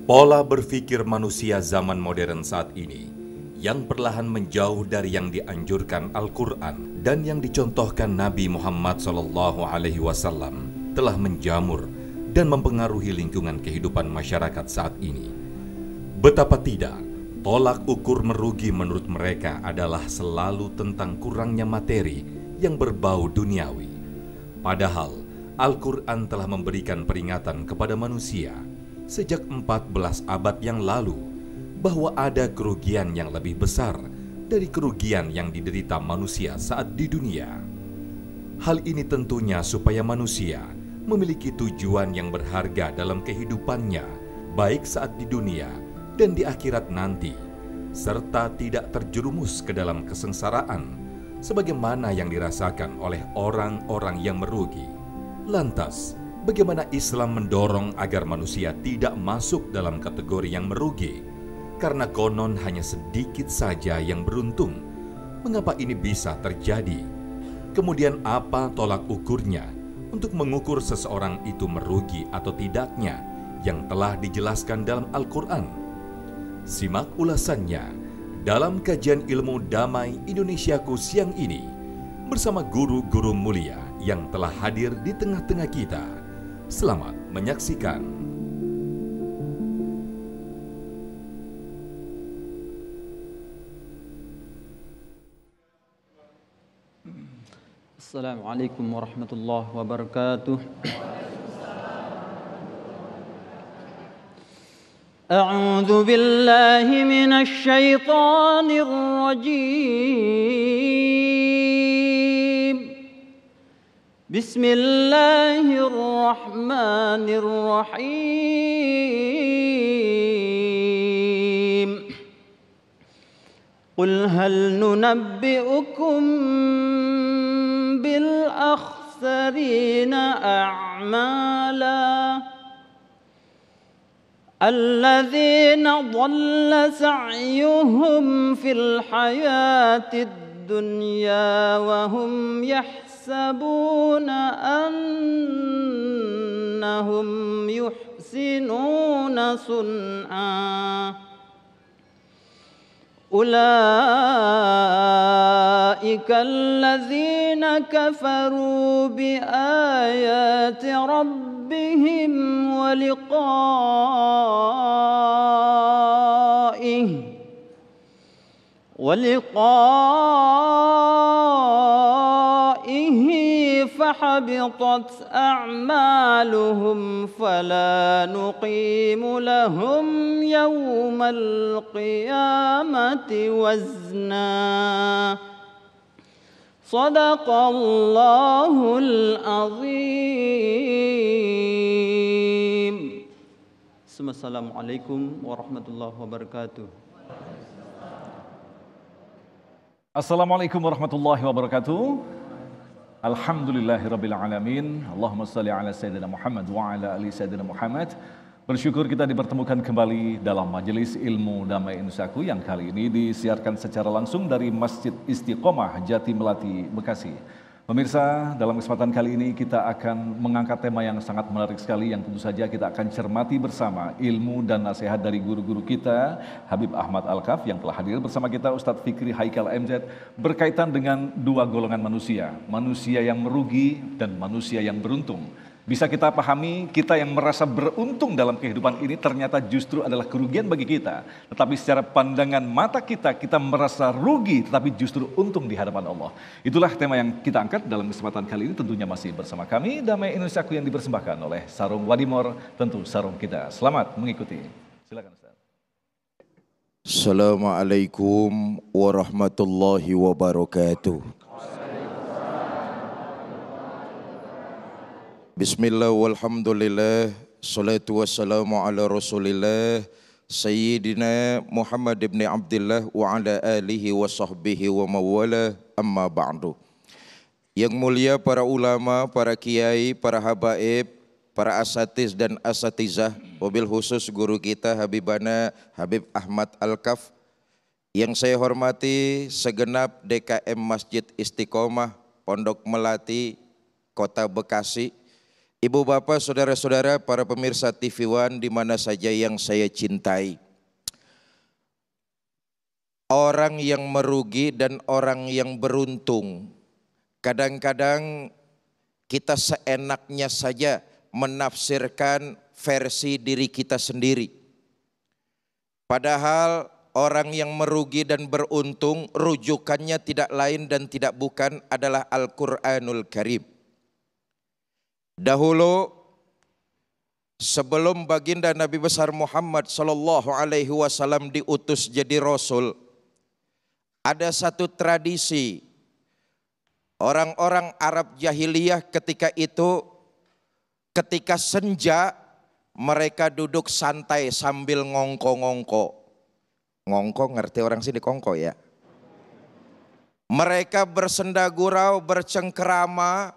Pola berpikir manusia zaman modern saat ini yang perlahan menjauh dari yang dianjurkan Al-Quran dan yang dicontohkan Nabi Muhammad SAW telah menjamur dan mempengaruhi lingkungan kehidupan masyarakat saat ini. Betapa tidak, tolak ukur merugi menurut mereka adalah selalu tentang kurangnya materi yang berbau duniawi. Padahal Al-Quran telah memberikan peringatan kepada manusia sejak 14 abad yang lalu bahwa ada kerugian yang lebih besar dari kerugian yang diderita manusia saat di dunia. Hal ini tentunya supaya manusia memiliki tujuan yang berharga dalam kehidupannya, baik saat di dunia dan di akhirat nanti, serta tidak terjerumus ke dalam kesengsaraan sebagaimana yang dirasakan oleh orang-orang yang merugi. Lantas, bagaimana Islam mendorong agar manusia tidak masuk dalam kategori yang merugi? Karena konon hanya sedikit saja yang beruntung. Mengapa ini bisa terjadi? Kemudian apa tolak ukurnya untuk mengukur seseorang itu merugi atau tidaknya yang telah dijelaskan dalam Al-Quran? Simak ulasannya dalam kajian ilmu damai Indonesiaku siang ini bersama guru-guru mulia yang telah hadir di tengah-tengah kita. Selamat menyaksikan. Assalamualaikum warahmatullahi wabarakatuh. A'udzu billahi minasy syaithanir rajim. Bismillahirrahmanirrahim. Qul hal nunabbi'ukum bil akhsarina a'mala alladzina dhalla sa'yuhum fil hayatid dunya wa hum yahsabuna annahum yuhsinuna sun'a. أولئك الذين كفروا بآيات ربهم ولقائه فحبطت أعمالهم فلا نقيم لهم يوم القيامة وزنا. صدق الله العظيم. Assalamualaikum warahmatullahi wabarakatuh. Assalamualaikum warahmatullahi wabarakatuh. Alhamdulillahirabbil alamin. Allahumma shalli ala sayyidina Muhammad wa ala ali sayyidina Muhammad. Bersyukur kita dipertemukan kembali dalam majelis ilmu damai Indonesiaku yang kali ini disiarkan secara langsung dari Masjid Istiqomah Jati Melati, Bekasi. Pemirsa, dalam kesempatan kali ini kita akan mengangkat tema yang sangat menarik sekali yang tentu saja kita akan cermati bersama ilmu dan nasihat dari guru-guru kita, Habib Ahmad Alkaf yang telah hadir bersama kita, Ustadz Fikri Haikal MZ, berkaitan dengan dua golongan manusia, manusia yang merugi dan manusia yang beruntung. Bisa kita pahami, kita yang merasa beruntung dalam kehidupan ini ternyata justru adalah kerugian bagi kita. Tetapi secara pandangan mata kita, kita merasa rugi tetapi justru untung di hadapan Allah. Itulah tema yang kita angkat dalam kesempatan kali ini, tentunya masih bersama kami, Damai Indonesiaku yang dipersembahkan oleh Sarung Wadimor, tentu sarung kita. Selamat mengikuti. Silakan Ustaz. Assalamualaikum warahmatullahi wabarakatuh. Bismillah walhamdulillah, salatu wassalamu ala rasulillah, Sayyidina Muhammad ibn Abdillah wa ala alihi wa sahbihi wa mawala, amma ba'du. Yang mulia para ulama, para kiai, para habaib, para asatiz dan asatizah, wabil khusus guru kita Habibana Habib Ahmad Alkaf, yang saya hormati segenap DKM Masjid Istiqomah Pondok Melati, Kota Bekasi, Ibu bapak, saudara-saudara, para pemirsa TV One di mana saja yang saya cintai. Orang yang merugi dan orang yang beruntung. Kadang-kadang kita seenaknya saja menafsirkan versi diri kita sendiri. Padahal orang yang merugi dan beruntung rujukannya tidak lain dan tidak bukan adalah Al-Quranul Karim. Dahulu sebelum baginda Nabi besar Muhammad sallallahu alaihi wasallam diutus jadi rasul, ada satu tradisi orang-orang Arab jahiliyah ketika itu, ketika senja mereka duduk santai sambil ngongko-ngongko. Ngongko ngerti orang sini kongko ya. Mereka bersenda gurau, bercengkerama,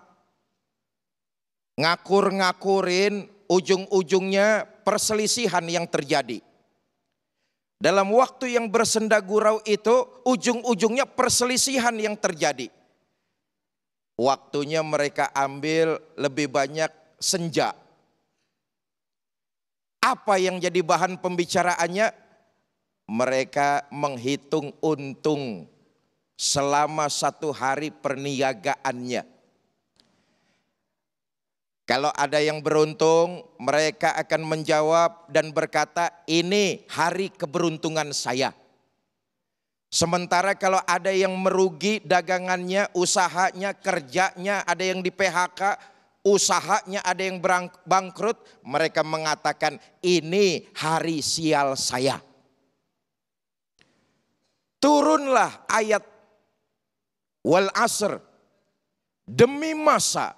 ngakur-ngakurin, ujung-ujungnya perselisihan yang terjadi. Dalam waktu yang bersenda gurau itu, ujung-ujungnya perselisihan yang terjadi. Waktunya mereka ambil lebih banyak senja. Apa yang jadi bahan pembicaraannya? Mereka menghitung untung selama 1 hari perniagaannya. Kalau ada yang beruntung, mereka akan menjawab dan berkata, ini hari keberuntungan saya. Sementara kalau ada yang merugi dagangannya, usahanya, kerjanya, ada yang di PHK, usahanya ada yang bangkrut, mereka mengatakan ini hari sial saya. Turunlah ayat wal asr, demi masa,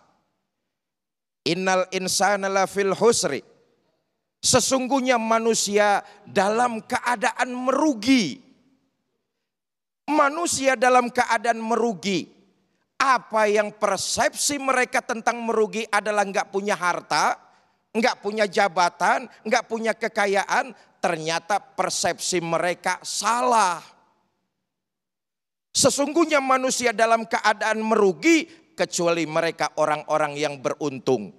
innal insana lafil husri, sesungguhnya manusia dalam keadaan merugi. Manusia dalam keadaan merugi. Apa yang persepsi mereka tentang merugi adalah nggak punya harta, nggak punya jabatan, nggak punya kekayaan. Ternyata persepsi mereka salah. Sesungguhnya manusia dalam keadaan merugi kecuali mereka orang-orang yang beruntung.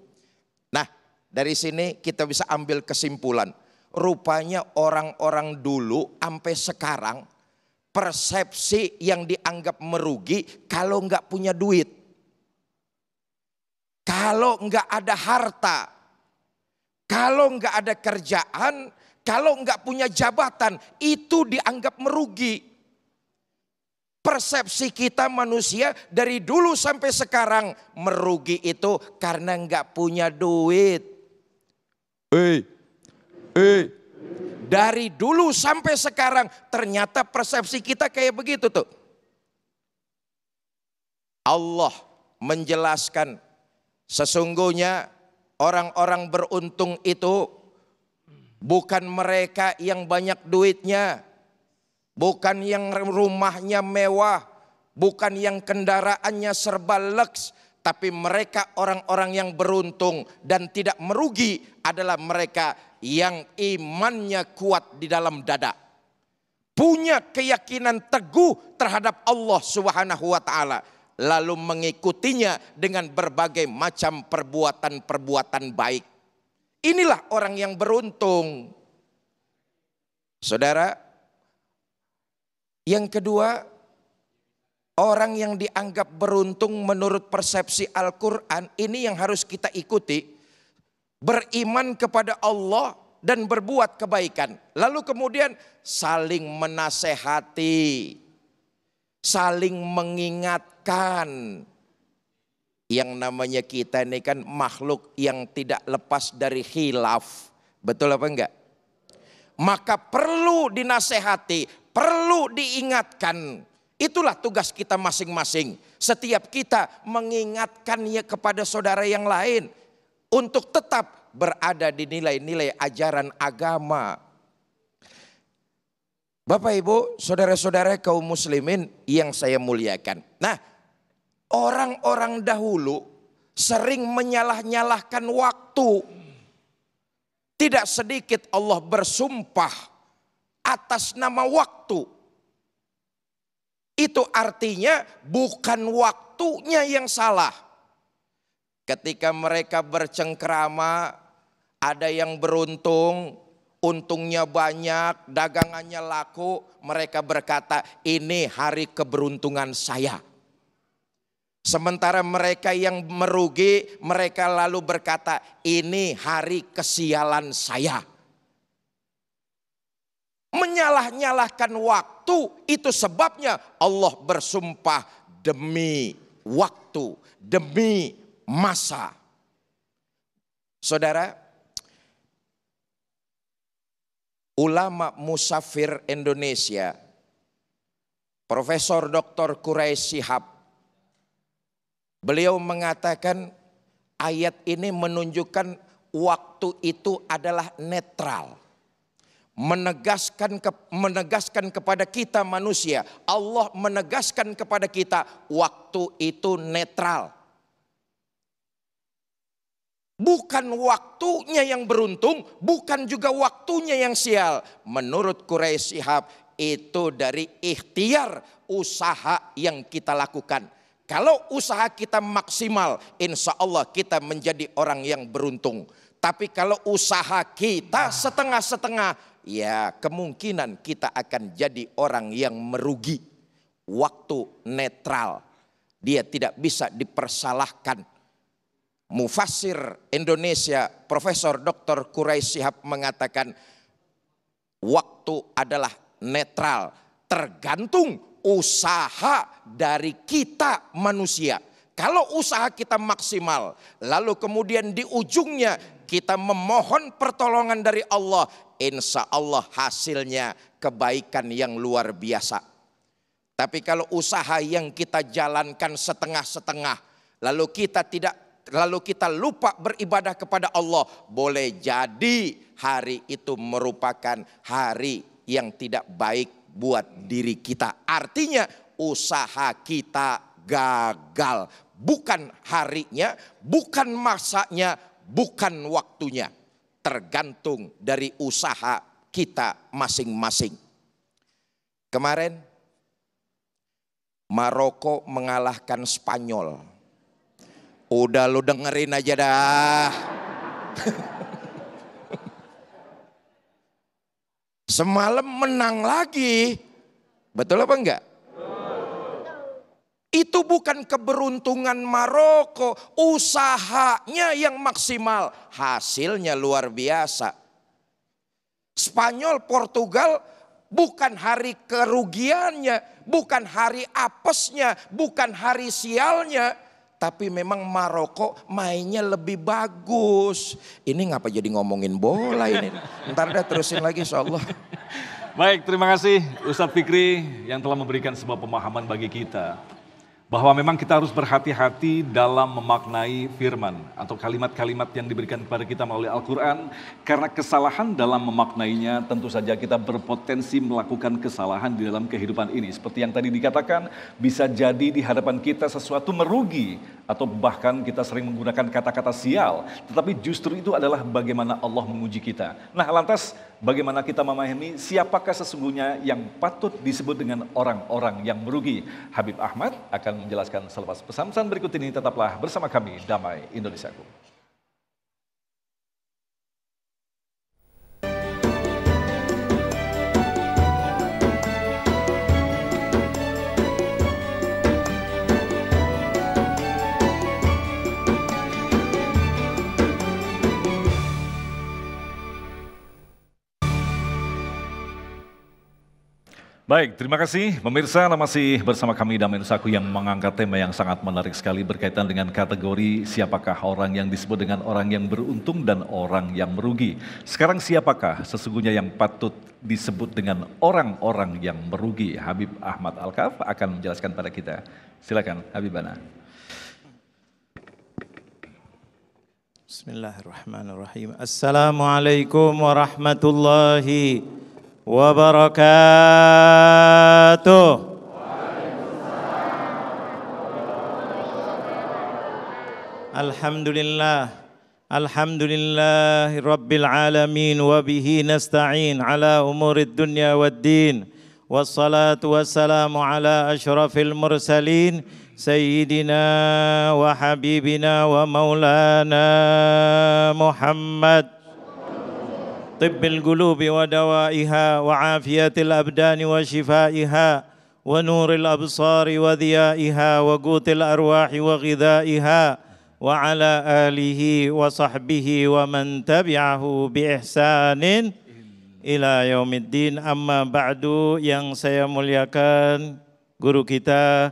Nah, dari sini kita bisa ambil kesimpulan. Rupanya orang-orang dulu sampai sekarang persepsi yang dianggap merugi kalau nggak punya duit. Kalau nggak ada harta. Kalau nggak ada kerjaan. Kalau nggak punya jabatan. Itu dianggap merugi. Persepsi kita manusia dari dulu sampai sekarang merugi itu karena nggak punya duit. Dari dulu sampai sekarang ternyata persepsi kita kayak begitu tuh. Allah menjelaskan sesungguhnya orang-orang beruntung itu bukan mereka yang banyak duitnya. Bukan yang rumahnya mewah, bukan yang kendaraannya serba leks, tapi mereka orang-orang yang beruntung dan tidak merugi adalah mereka yang imannya kuat di dalam dada. Punya keyakinan teguh terhadap Allah Subhanahu wa taala, lalu mengikutinya dengan berbagai macam perbuatan-perbuatan baik. Inilah orang yang beruntung. Saudara, yang kedua, orang yang dianggap beruntung menurut persepsi Al-Quran, ini yang harus kita ikuti. Beriman kepada Allah dan berbuat kebaikan. Lalu kemudian saling menasehati, saling mengingatkan. Yang namanya kita ini kan makhluk yang tidak lepas dari khilaf. Betul apa enggak? Maka perlu dinasehati. Perlu diingatkan. Itulah tugas kita masing-masing. Setiap kita mengingatkannya kepada saudara yang lain. Untuk tetap berada di nilai-nilai ajaran agama. Bapak Ibu, saudara-saudara kaum muslimin yang saya muliakan. Nah, orang-orang dahulu sering menyalah-nyalahkan waktu. Tidak sedikit Allah bersumpah atas nama waktu. Itu artinya bukan waktunya yang salah. Ketika mereka bercengkrama, ada yang beruntung, untungnya banyak, dagangannya laku, mereka berkata, ini hari keberuntungan saya. Sementara mereka yang merugi, mereka lalu berkata, ini hari kesialan saya. Menyalah-nyalahkan waktu, itu sebabnya Allah bersumpah demi waktu, demi masa. Saudara, ulama musafir Indonesia, Profesor Dr. Quraisy Shihab, beliau mengatakan ayat ini menunjukkan waktu itu adalah netral. Menegaskan kepada kita manusia, Allah menegaskan kepada kita waktu itu netral. Bukan waktunya yang beruntung, bukan juga waktunya yang sial. Menurut Quraisy Shihab, itu dari ikhtiar usaha yang kita lakukan. Kalau usaha kita maksimal, insya Allah kita menjadi orang yang beruntung. Tapi kalau usaha kita setengah-setengah, ya kemungkinan kita akan jadi orang yang merugi. Waktu netral, dia tidak bisa dipersalahkan. Mufassir Indonesia Profesor Dr. Quraisy Shihab mengatakan waktu adalah netral, tergantung usaha dari kita manusia. Kalau usaha kita maksimal, lalu kemudian di ujungnya kita memohon pertolongan dari Allah, insya Allah hasilnya kebaikan yang luar biasa. Tapi kalau usaha yang kita jalankan setengah-setengah, lalu kita lupa beribadah kepada Allah, boleh jadi hari itu merupakan hari yang tidak baik buat diri kita. Artinya usaha kita gagal, bukan harinya, bukan masanya, bukan waktunya. Tergantung dari usaha kita masing-masing. Kemarin Maroko mengalahkan Spanyol. Udah lu dengerin aja dah. Semalam menang lagi. Betul apa enggak? Itu bukan keberuntungan Maroko, usahanya yang maksimal, hasilnya luar biasa. Spanyol, Portugal bukan hari kerugiannya, bukan hari apesnya, bukan hari sialnya, tapi memang Maroko mainnya lebih bagus. Ini ngapa jadi ngomongin bola ini? Ntar dah terusin lagi insyaallah. Baik, terima kasih Ustadz Fikri yang telah memberikan sebuah pemahaman bagi kita. Bahwa memang kita harus berhati-hati dalam memaknai firman atau kalimat-kalimat yang diberikan kepada kita melalui Al-Quran. Karena kesalahan dalam memaknainya tentu saja kita berpotensi melakukan kesalahan di dalam kehidupan ini. Seperti yang tadi dikatakan, bisa jadi di hadapan kita sesuatu merugi. Atau bahkan kita sering menggunakan kata-kata sial. Tetapi justru itu adalah bagaimana Allah menguji kita. Nah lantas bagaimana kita memahami siapakah sesungguhnya yang patut disebut dengan orang-orang yang merugi. Habib Ahmad akan menjelaskan selepas pesan-pesan berikut ini. Tetaplah bersama kami, Damai Indonesiaku. Baik, terima kasih pemirsa, masih bersama kami Damai Indonesiaku yang mengangkat tema yang sangat menarik sekali berkaitan dengan kategori siapakah orang yang disebut dengan orang yang beruntung dan orang yang merugi. Sekarang siapakah sesungguhnya yang patut disebut dengan orang-orang yang merugi? Habib Ahmad Al-Kaf akan menjelaskan pada kita. Silakan Habibana. Bismillahirrahmanirrahim. Assalamualaikum warahmatullahi wabarakatuh. Alhamdulillah, alhamdulillahi rabbil alamin, wa bihi nasta'in ala umurid dunya wad din, wassalatu wassalamu ala ashrafil mursalin سيدنا وحبيبنا ومولانا محمد طب القلوب ودوائها وعافية الأبدان وشفائها ونور الأبصار وضيائها وقوت الأرواح وغذائها وعلى آله وصحبه ومن تبعه بإحسان ila yaumiddin. Amma ba'du, yang saya muliakan guru kita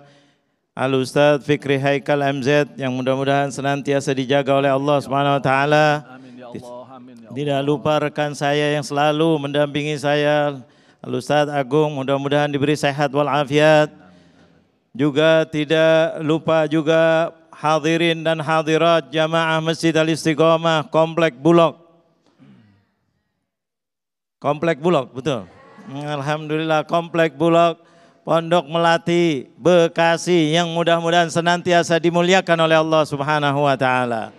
Al-Ustadz Fikri Haikal MZ, yang mudah-mudahan senantiasa dijaga oleh Allah Subhanahu wa taala. Tidak lupa rekan saya yang selalu mendampingi saya, Al-Ustadz Agung, mudah-mudahan diberi sehat walafiat. Juga tidak lupa juga hadirin dan hadirat jamaah Masjid Al-Istiqomah Komplek Bulog. Komplek Bulog, betul. Alhamdulillah, Komplek Bulog, Pondok Melati, Bekasi, yang mudah-mudahan senantiasa dimuliakan oleh Allah Subhanahu wa taala.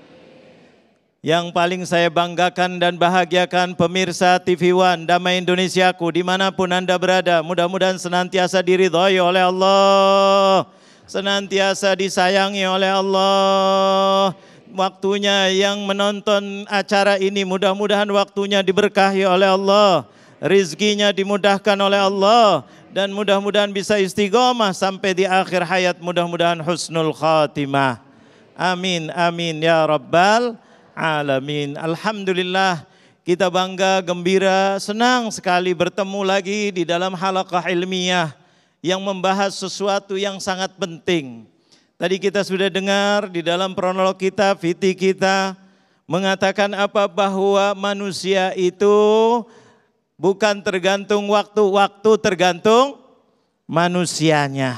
Yang paling saya banggakan dan bahagiakan pemirsa TV One Damai Indonesiaku dimanapun Anda berada, mudah-mudahan senantiasa diridhoi oleh Allah, senantiasa disayangi oleh Allah. Waktunya yang menonton acara ini mudah-mudahan waktunya diberkahi oleh Allah, rizkinya dimudahkan oleh Allah, dan mudah-mudahan bisa istiqomah sampai di akhir hayat, mudah-mudahan husnul khatimah. Amin, amin ya rabbal alamin. Alhamdulillah, kita bangga, gembira, senang sekali bertemu lagi di dalam halaqah ilmiah yang membahas sesuatu yang sangat penting. Tadi kita sudah dengar di dalam prolog kita, fiti kita, mengatakan apa? Bahwa manusia itu bukan tergantung waktu, waktu tergantung manusianya.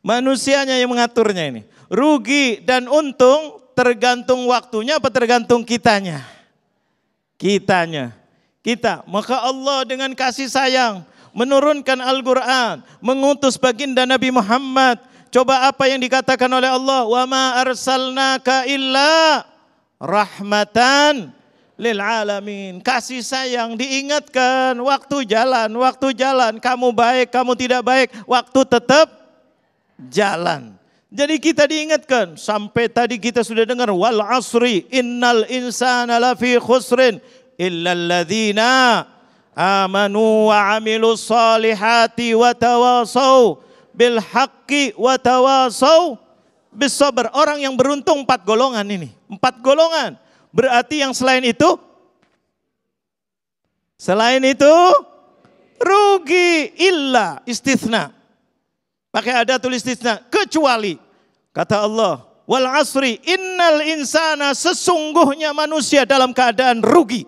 Manusianya yang mengaturnya ini. Rugi dan untung tergantung waktunya apa tergantung kitanya? Kitanya. Kita. Maka Allah dengan kasih sayang menurunkan Al-Quran, mengutus baginda Nabi Muhammad. Coba apa yang dikatakan oleh Allah? Wa ma arsalnaka illa rahmatan lil alamin. Kasih sayang diingatkan, waktu jalan, kamu baik, kamu tidak baik, waktu tetap jalan. Jadi kita diingatkan, sampai tadi kita sudah dengar wal asri innal insana lafi khusrin illal ladzina amanu wa amilus solihati wa tawasau bil haqqi wa tawasau bis sabr. Orang yang beruntung 4 golongan ini. 4 golongan. Berarti yang selain itu rugi, illa, istitsna. Pakai ada tulis istitsna, kecuali. Kata Allah, wal asri innal insana, sesungguhnya manusia dalam keadaan rugi.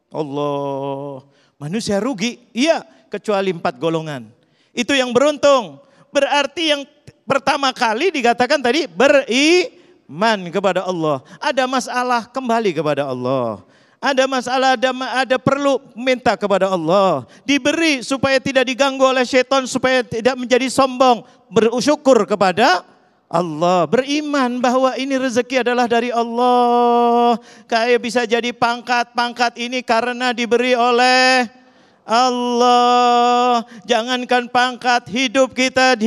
Allah, manusia rugi, iya, kecuali 4 golongan. Itu yang beruntung. Berarti yang pertama kali dikatakan tadi beriman kepada Allah. Ada masalah, kembali kepada Allah. Ada masalah, ada perlu, minta kepada Allah. Diberi supaya tidak diganggu oleh syaitan, supaya tidak menjadi sombong. Bersyukur kepada Allah. Beriman bahwa ini rezeki adalah dari Allah. Kayak bisa jadi pangkat ini karena diberi oleh Allah. Jangankan pangkat, hidup kita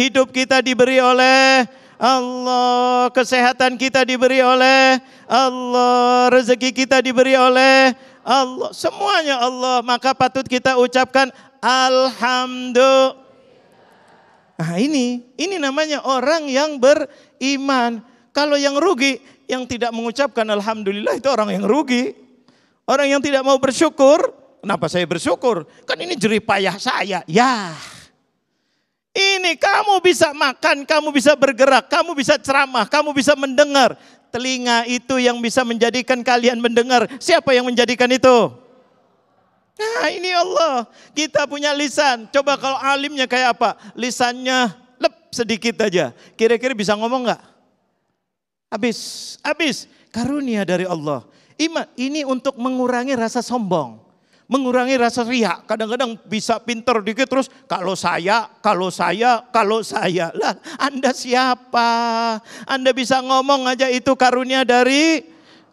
diberi oleh Allah. Kesehatan kita diberi oleh Allah. Rezeki kita diberi oleh Allah. Semuanya Allah. Maka patut kita ucapkan alhamdulillah. Nah ini namanya orang yang beriman. Kalau yang rugi, yang tidak mengucapkan alhamdulillah, itu orang yang rugi. Orang yang tidak mau bersyukur. Kenapa saya bersyukur? Kan ini jerih payah saya. Ya, ini kamu bisa makan, kamu bisa bergerak, kamu bisa ceramah, kamu bisa mendengar. Telinga itu yang bisa menjadikan kalian mendengar. Siapa yang menjadikan itu? Nah ini Allah. Kita punya lisan. Coba kalau alimnya kayak apa? Lisannya sedikit aja. Kira-kira bisa ngomong gak? Habis. Karunia dari Allah. Iman ini untuk mengurangi rasa sombong. Mengurangi rasa riak. Kadang-kadang bisa pinter dikit terus kalau saya. Lah, Anda siapa? Anda bisa ngomong aja itu karunia dari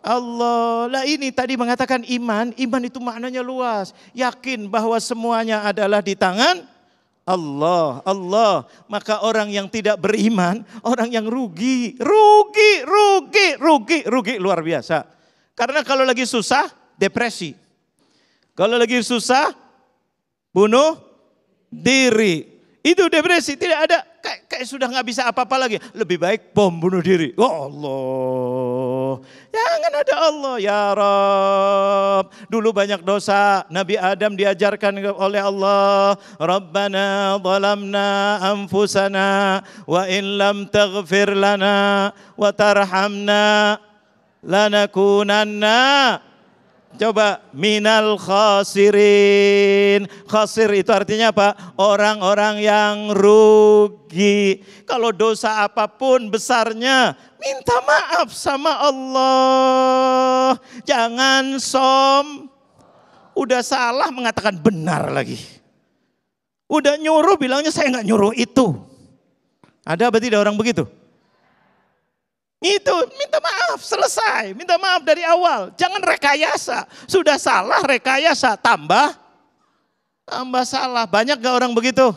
Allah. Lah ini tadi mengatakan iman itu maknanya luas. Yakin bahwa semuanya adalah di tangan Allah, Allah. Maka orang yang tidak beriman, orang yang rugi luar biasa. Karena kalau lagi susah, depresi. Kalau lagi susah, bunuh diri. Itu depresi, tidak ada, kayak sudah nggak bisa apa-apa lagi. Lebih baik bom bunuh diri. Oh Allah, jangan ada Allah ya Rabb. Dulu banyak dosa, Nabi Adam diajarkan oleh Allah, Rabbana zalamna anfusana wa in lam taghfir lana wa tarhamna lanakunanna. Coba, minal khasirin. Khasir itu artinya apa? Orang-orang yang rugi. Kalau dosa apapun besarnya, minta maaf sama Allah. Jangan udah salah mengatakan benar lagi. Udah nyuruh bilangnya saya nggak nyuruh itu. Ada apa tidak orang begitu? Itu minta maaf, selesai. Minta maaf dari awal. Jangan rekayasa. Sudah salah rekayasa, tambah salah. Banyak gak orang begitu?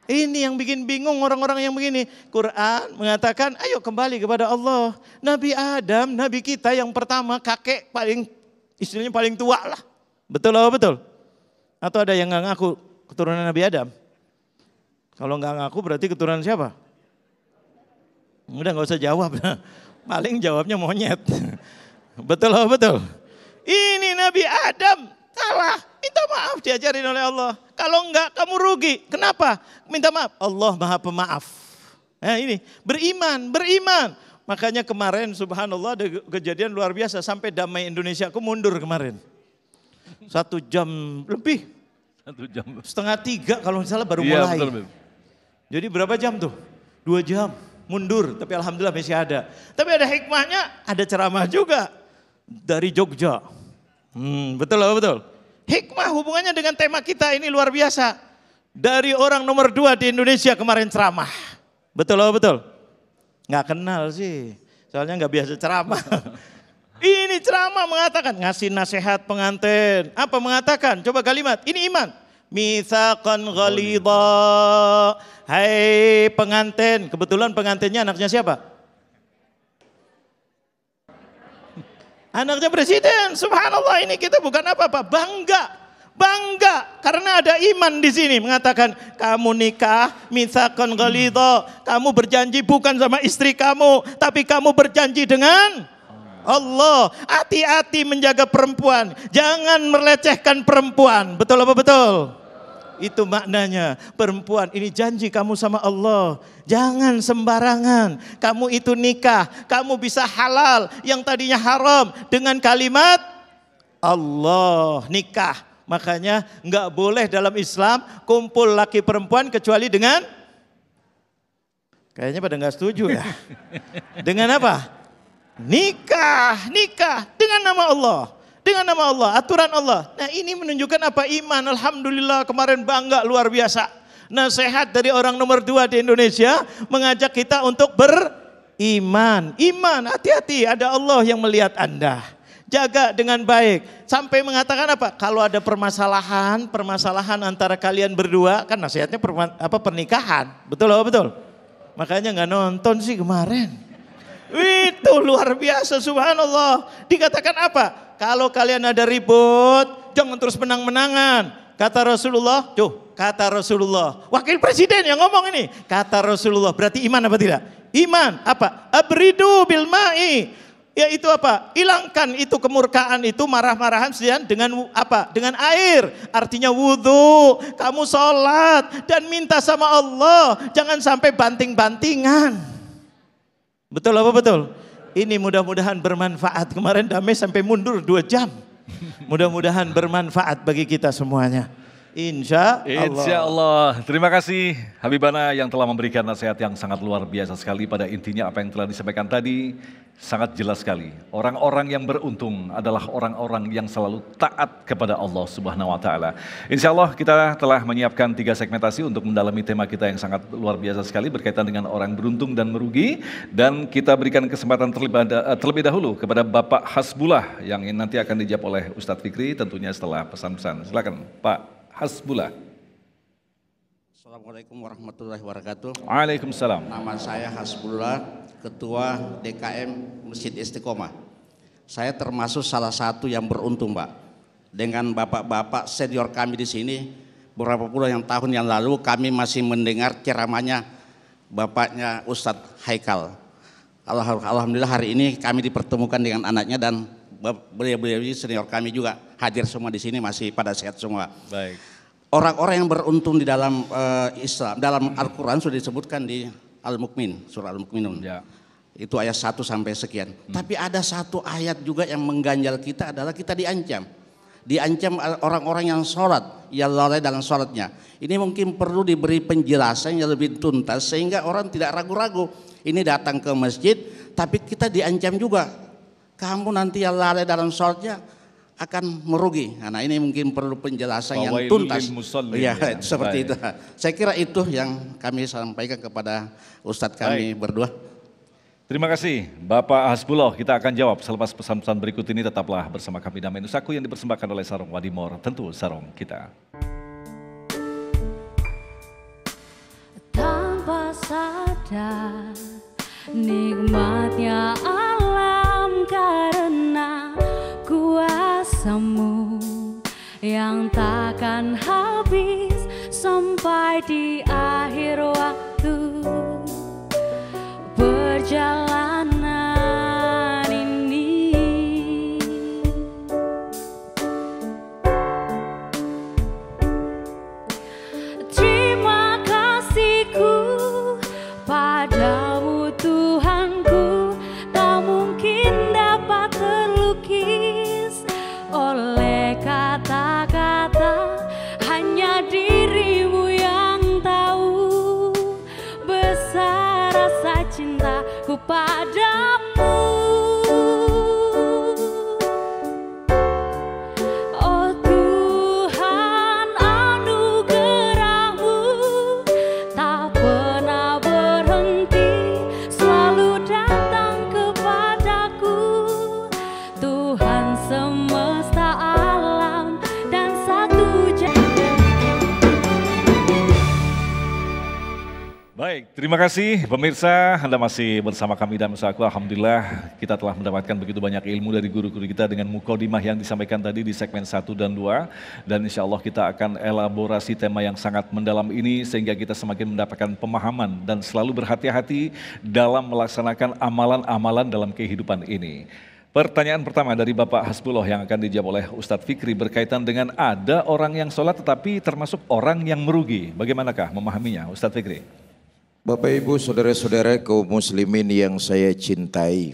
Ini yang bikin bingung orang-orang yang begini. Quran mengatakan ayo kembali kepada Allah. Nabi Adam, Nabi kita yang pertama, kakek istilahnya paling tua lah. Betul atau betul? Atau ada yang gak ngaku keturunan Nabi Adam? Kalau gak ngaku berarti keturunan siapa? Udah gak usah jawab, paling jawabnya monyet. Betul atau betul? Ini Nabi Adam salah, minta maaf diajarin oleh Allah. Kalau enggak kamu rugi, kenapa? Minta maaf, Allah Maha Pemaaf. Nah ini, beriman. Makanya kemarin subhanallah ada kejadian luar biasa, sampai Damai Indonesia aku mundur kemarin. 1 jam lebih. 1 jam. 2:30 kalau misalnya baru mulai. Betul. Jadi berapa jam tuh? 2 jam. Mundur, tapi alhamdulillah masih ada. Tapi ada hikmahnya, ada ceramah juga dari Jogja. Betul. Hikmah hubungannya dengan tema kita ini luar biasa. Dari orang nomor 2 di Indonesia kemarin ceramah. Betul. Nggak kenal sih, soalnya nggak biasa ceramah. Ini ceramah mengatakan, ngasih nasihat pengantin. Apa mengatakan? Coba kalimat, ini iman. Mitsaqan ghalidha. Hai pengantin, kebetulan pengantinnya anaknya siapa? Anaknya presiden. Subhanallah, ini kita bukan apa-apa, bangga karena ada iman di sini mengatakan kamu nikah mitsaqan ghalidha. Kamu berjanji bukan sama istri kamu, tapi kamu berjanji dengan Allah. Hati-hati menjaga perempuan, jangan melecehkan perempuan. Betul apa betul? Itu maknanya, perempuan ini janji kamu sama Allah. Jangan sembarangan. Kamu itu nikah, kamu bisa halal yang tadinya haram dengan kalimat Allah, nikah. Makanya nggak boleh dalam Islam kumpul laki perempuan kecuali dengan, kayaknya pada nggak setuju ya. Dengan apa? Nikah dengan nama Allah. Dengan nama Allah, aturan Allah. Nah ini menunjukkan apa? Iman. Alhamdulillah kemarin bangga luar biasa. Nasihat dari orang nomor 2 di Indonesia mengajak kita untuk beriman. Iman, hati-hati, ada Allah yang melihat Anda. Jaga dengan baik. Sampai mengatakan apa? Kalau ada permasalahan antara kalian berdua, kan nasihatnya pernikahan. Betul atau betul? Makanya nggak nonton sih kemarin. Itu luar biasa, subhanallah. Dikatakan apa? Kalau kalian ada ribut, jangan terus menang-menangan. Kata Rasulullah, kata Rasulullah. Wakil presiden yang ngomong ini. Kata Rasulullah, berarti iman apa tidak? Iman, apa? Abridu bil ma'i. Yaitu apa? Hilangkan itu kemurkaan itu, marah-marahan dengan apa? Dengan air. Artinya wudhu, kamu sholat dan minta sama Allah. Jangan sampai banting-bantingan. Betul apa betul? Ini mudah-mudahan bermanfaat. Kemarin Damai sampai mundur 2 jam. Mudah-mudahan bermanfaat bagi kita semuanya. Insya Allah. Terima kasih Habibana yang telah memberikan nasihat yang sangat luar biasa sekali. Pada intinya apa yang telah disampaikan tadi sangat jelas sekali. Orang-orang yang beruntung adalah orang-orang yang selalu taat kepada Allah Subhanahu wa taala. Insya Allah kita telah menyiapkan 3 segmentasi untuk mendalami tema kita yang sangat luar biasa sekali berkaitan dengan orang beruntung dan merugi, dan kita berikan kesempatan terlebih dahulu kepada Bapak Hasbullah yang nanti akan dijawab oleh Ustadz Fikri tentunya setelah pesan-pesan. Silakan Pak Hasbullah. Assalamualaikum warahmatullahi wabarakatuh. Waalaikumsalam. Nama saya Hasbullah, Ketua DKM Masjid Istiqomah. Saya termasuk salah satu yang beruntung, Pak. Dengan bapak-bapak senior kami di sini, beberapa puluh tahun yang lalu kami masih mendengar ceramahnya bapaknya Ustadz Haikal. Alhamdulillah hari ini kami dipertemukan dengan anaknya dan beliau-beliau senior kami juga hadir semua di sini, masih pada sehat semua. Baik. Orang-orang yang beruntung di dalam Islam, dalam Al-Quran sudah disebutkan di Al-Mukmin, surah Al-Mukminun. Ya. Itu ayat 1 sampai sekian. Tapi ada satu ayat juga yang mengganjal kita, adalah kita diancam. Diancam orang-orang yang sholat, yang lalai dalam sholatnya. Ini mungkin perlu diberi penjelasan yang lebih tuntas sehingga orang tidak ragu-ragu. Ini datang ke masjid, tapi kita diancam juga. Kamu nanti yang lalai dalam sholatnya akan merugi. Nah ini mungkin perlu penjelasan yang tuntas. Ya, seperti itu. Saya kira itu yang kami sampaikan kepada Ustadz kami berdua. Terima kasih Bapak Hasbullah. Kita akan jawab selepas pesan-pesan berikut ini. Tetaplah bersama kami Damai Nusaku yang dipersembahkan oleh Sarung Wadimor. Tentu sarung kita. Tanpa sadar nikmatnya alam karena kuasamu yang takkan habis sampai di akhir waktu. Perjalanan ini terima kasihku padamu Tuhanku, tak mungkin dapat terlukis oleh kata-kata, hanya dirimu yang tahu besar rasa cintaku padamu. Oh Tuhan, anugerahmu tak pernah berhenti, selalu datang kepadaku. Tuhan semesta alam dan satu Baik, terima kasih pemirsa. Anda masih bersama kami dan Nusaku. Alhamdulillah kita telah mendapatkan begitu banyak ilmu dari guru-guru kita dengan mukadimah yang disampaikan tadi di segmen 1 dan 2. Dan insya Allah kita akan elaborasi tema yang sangat mendalam ini sehingga kita semakin mendapatkan pemahaman dan selalu berhati-hati dalam melaksanakan amalan-amalan dalam kehidupan ini. Pertanyaan pertama dari Bapak Hasbullah yang akan dijawab oleh Ustadz Fikri berkaitan dengan ada orang yang sholat tetapi termasuk orang yang merugi. Bagaimanakah memahaminya Ustadz Fikri? Bapak Ibu saudara-saudara kaum muslimin yang saya cintai.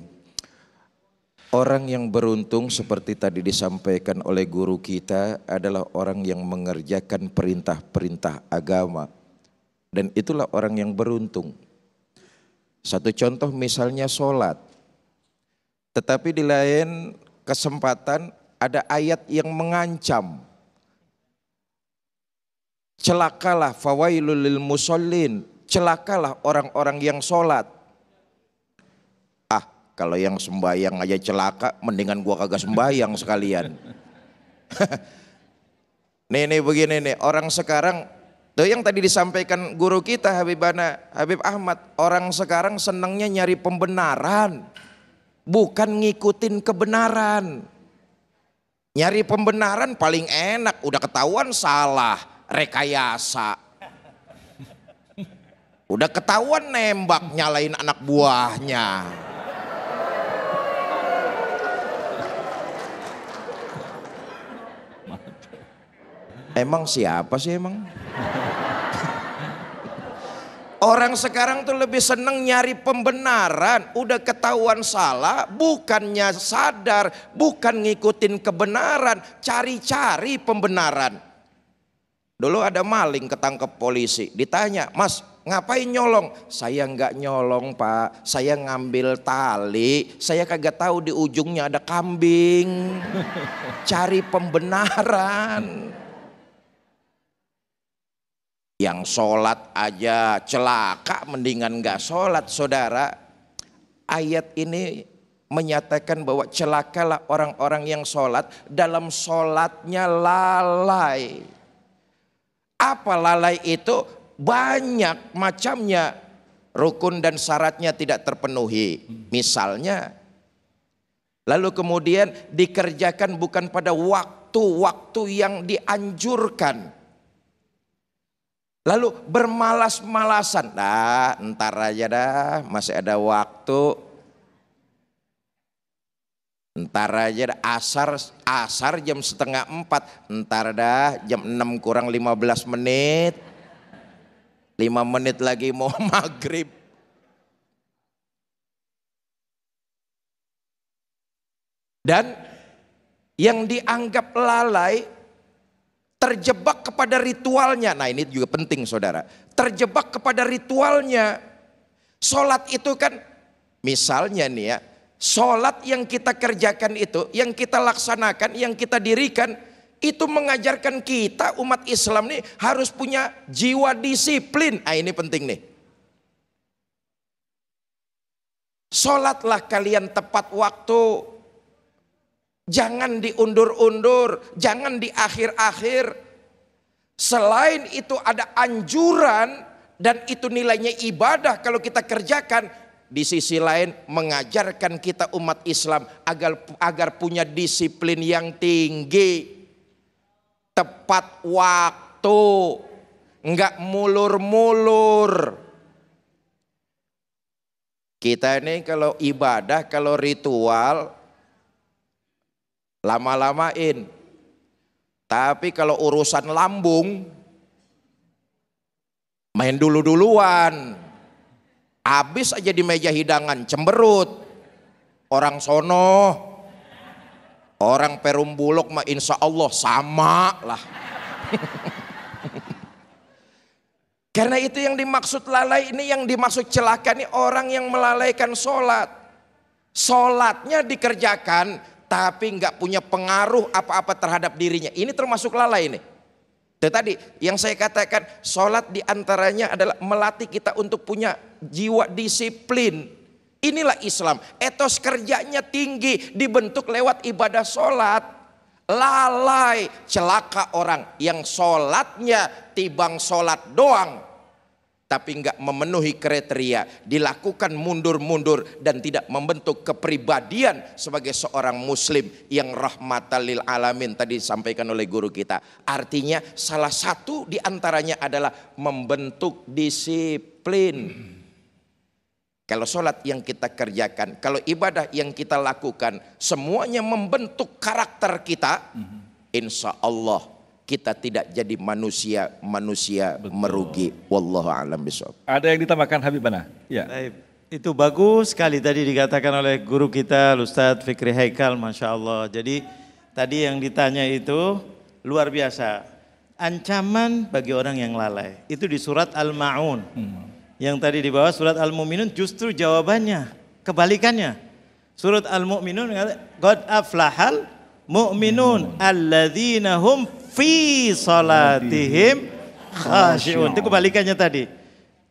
Orang yang beruntung seperti tadi disampaikan oleh guru kita adalah orang yang mengerjakan perintah-perintah agama. Dan itulah orang yang beruntung. Satu contoh misalnya sholat. Tetapi di lain kesempatan ada ayat yang mengancam. Celakalah fawailul lil musallin. Celakalah orang-orang yang sholat. Kalau yang sembahyang aja celaka, mendingan gua kagak sembahyang sekalian. Nih begini nih, orang sekarang, tuh yang tadi disampaikan guru kita Habib Ahmad, orang sekarang senangnya nyari pembenaran, bukan ngikutin kebenaran. Nyari pembenaran paling enak, udah ketahuan salah, rekayasa. Udah ketahuan nembak, nyalain anak buahnya. Emang siapa sih emang? Orang sekarang tuh lebih seneng nyari pembenaran. Udah ketahuan salah, bukannya sadar, bukan ngikutin kebenaran, cari-cari pembenaran. Dulu ada maling ketangkep polisi, ditanya, "Mas, ngapain nyolong?" "Saya nggak nyolong Pak, saya ngambil tali, saya kagak tahu di ujungnya ada kambing." Cari pembenaran. Yang sholat aja celaka, mendingan nggak sholat. Saudara, ayat ini menyatakan bahwa celakalah orang-orang yang sholat, dalam sholatnya lalai. Apa lalai itu? banyak macamnya rukun dan syaratnya tidak terpenuhi. Misalnya, lalu kemudian dikerjakan bukan pada waktu-waktu yang dianjurkan. Lalu bermalas-malasan, nah ntar aja dah, masih ada waktu. Ntar aja dah, asar jam 3:30, ntar dah jam 6 kurang 15 menit. 5 menit lagi mau maghrib. Dan yang dianggap lalai, terjebak kepada ritualnya. Nah ini juga penting saudara. Terjebak kepada ritualnya. Sholat itu kan, misalnya nih ya, sholat yang kita kerjakan itu, yang kita laksanakan, yang kita dirikan, itu mengajarkan kita umat Islam nih harus punya jiwa disiplin. Nah ini penting nih. Sholatlah kalian tepat waktu. Jangan diundur-undur, jangan di akhir-akhir. Selain itu ada anjuran dan itu nilainya ibadah kalau kita kerjakan. Di sisi lain mengajarkan kita umat Islam agar punya disiplin yang tinggi. Tepat waktu, enggak mulur-mulur. Kita ini kalau ibadah, kalau ritual, lama-lamain. Tapi kalau urusan lambung, main dulu-duluan. Habis aja di meja hidangan, cemberut. Orang sono, orang Perum Bulog mah insya Allah sama lah. Karena itu yang dimaksud lalai ini, yang dimaksud celaka ini orang yang melalaikan sholat. Sholatnya dikerjakan tapi nggak punya pengaruh apa-apa terhadap dirinya. Ini termasuk lalai ini. Tadi yang saya katakan, sholat diantaranya adalah melatih kita untuk punya jiwa disiplin. Inilah Islam, etos kerjanya tinggi, dibentuk lewat ibadah sholat. Lalai, celaka orang yang sholatnya tibang sholat doang, tapi nggak memenuhi kriteria, dilakukan mundur-mundur dan tidak membentuk kepribadian sebagai seorang muslim yang rahmatan lil alamin tadi disampaikan oleh guru kita. Artinya salah satu diantaranya adalah membentuk disiplin. Kalau sholat yang kita kerjakan, kalau ibadah yang kita lakukan, semuanya membentuk karakter kita, insya Allah kita tidak jadi manusia merugi. Wallahu a'lam bishawab. Ada yang ditambahkan Habibana? Ya. Itu bagus sekali tadi dikatakan oleh guru kita Ustadz Fikri Haikal, Masya Allah. Jadi tadi yang ditanya itu luar biasa. Ancaman bagi orang yang lalai. Itu di surat Al-Ma'un. Yang tadi di bawah surat Al-Mu'minun justru jawabannya, kebalikannya. Surat Al-Mu'minun, qad aflahal mu'minun alladzina hum fi salatihim khashi'un. Itu kebalikannya tadi.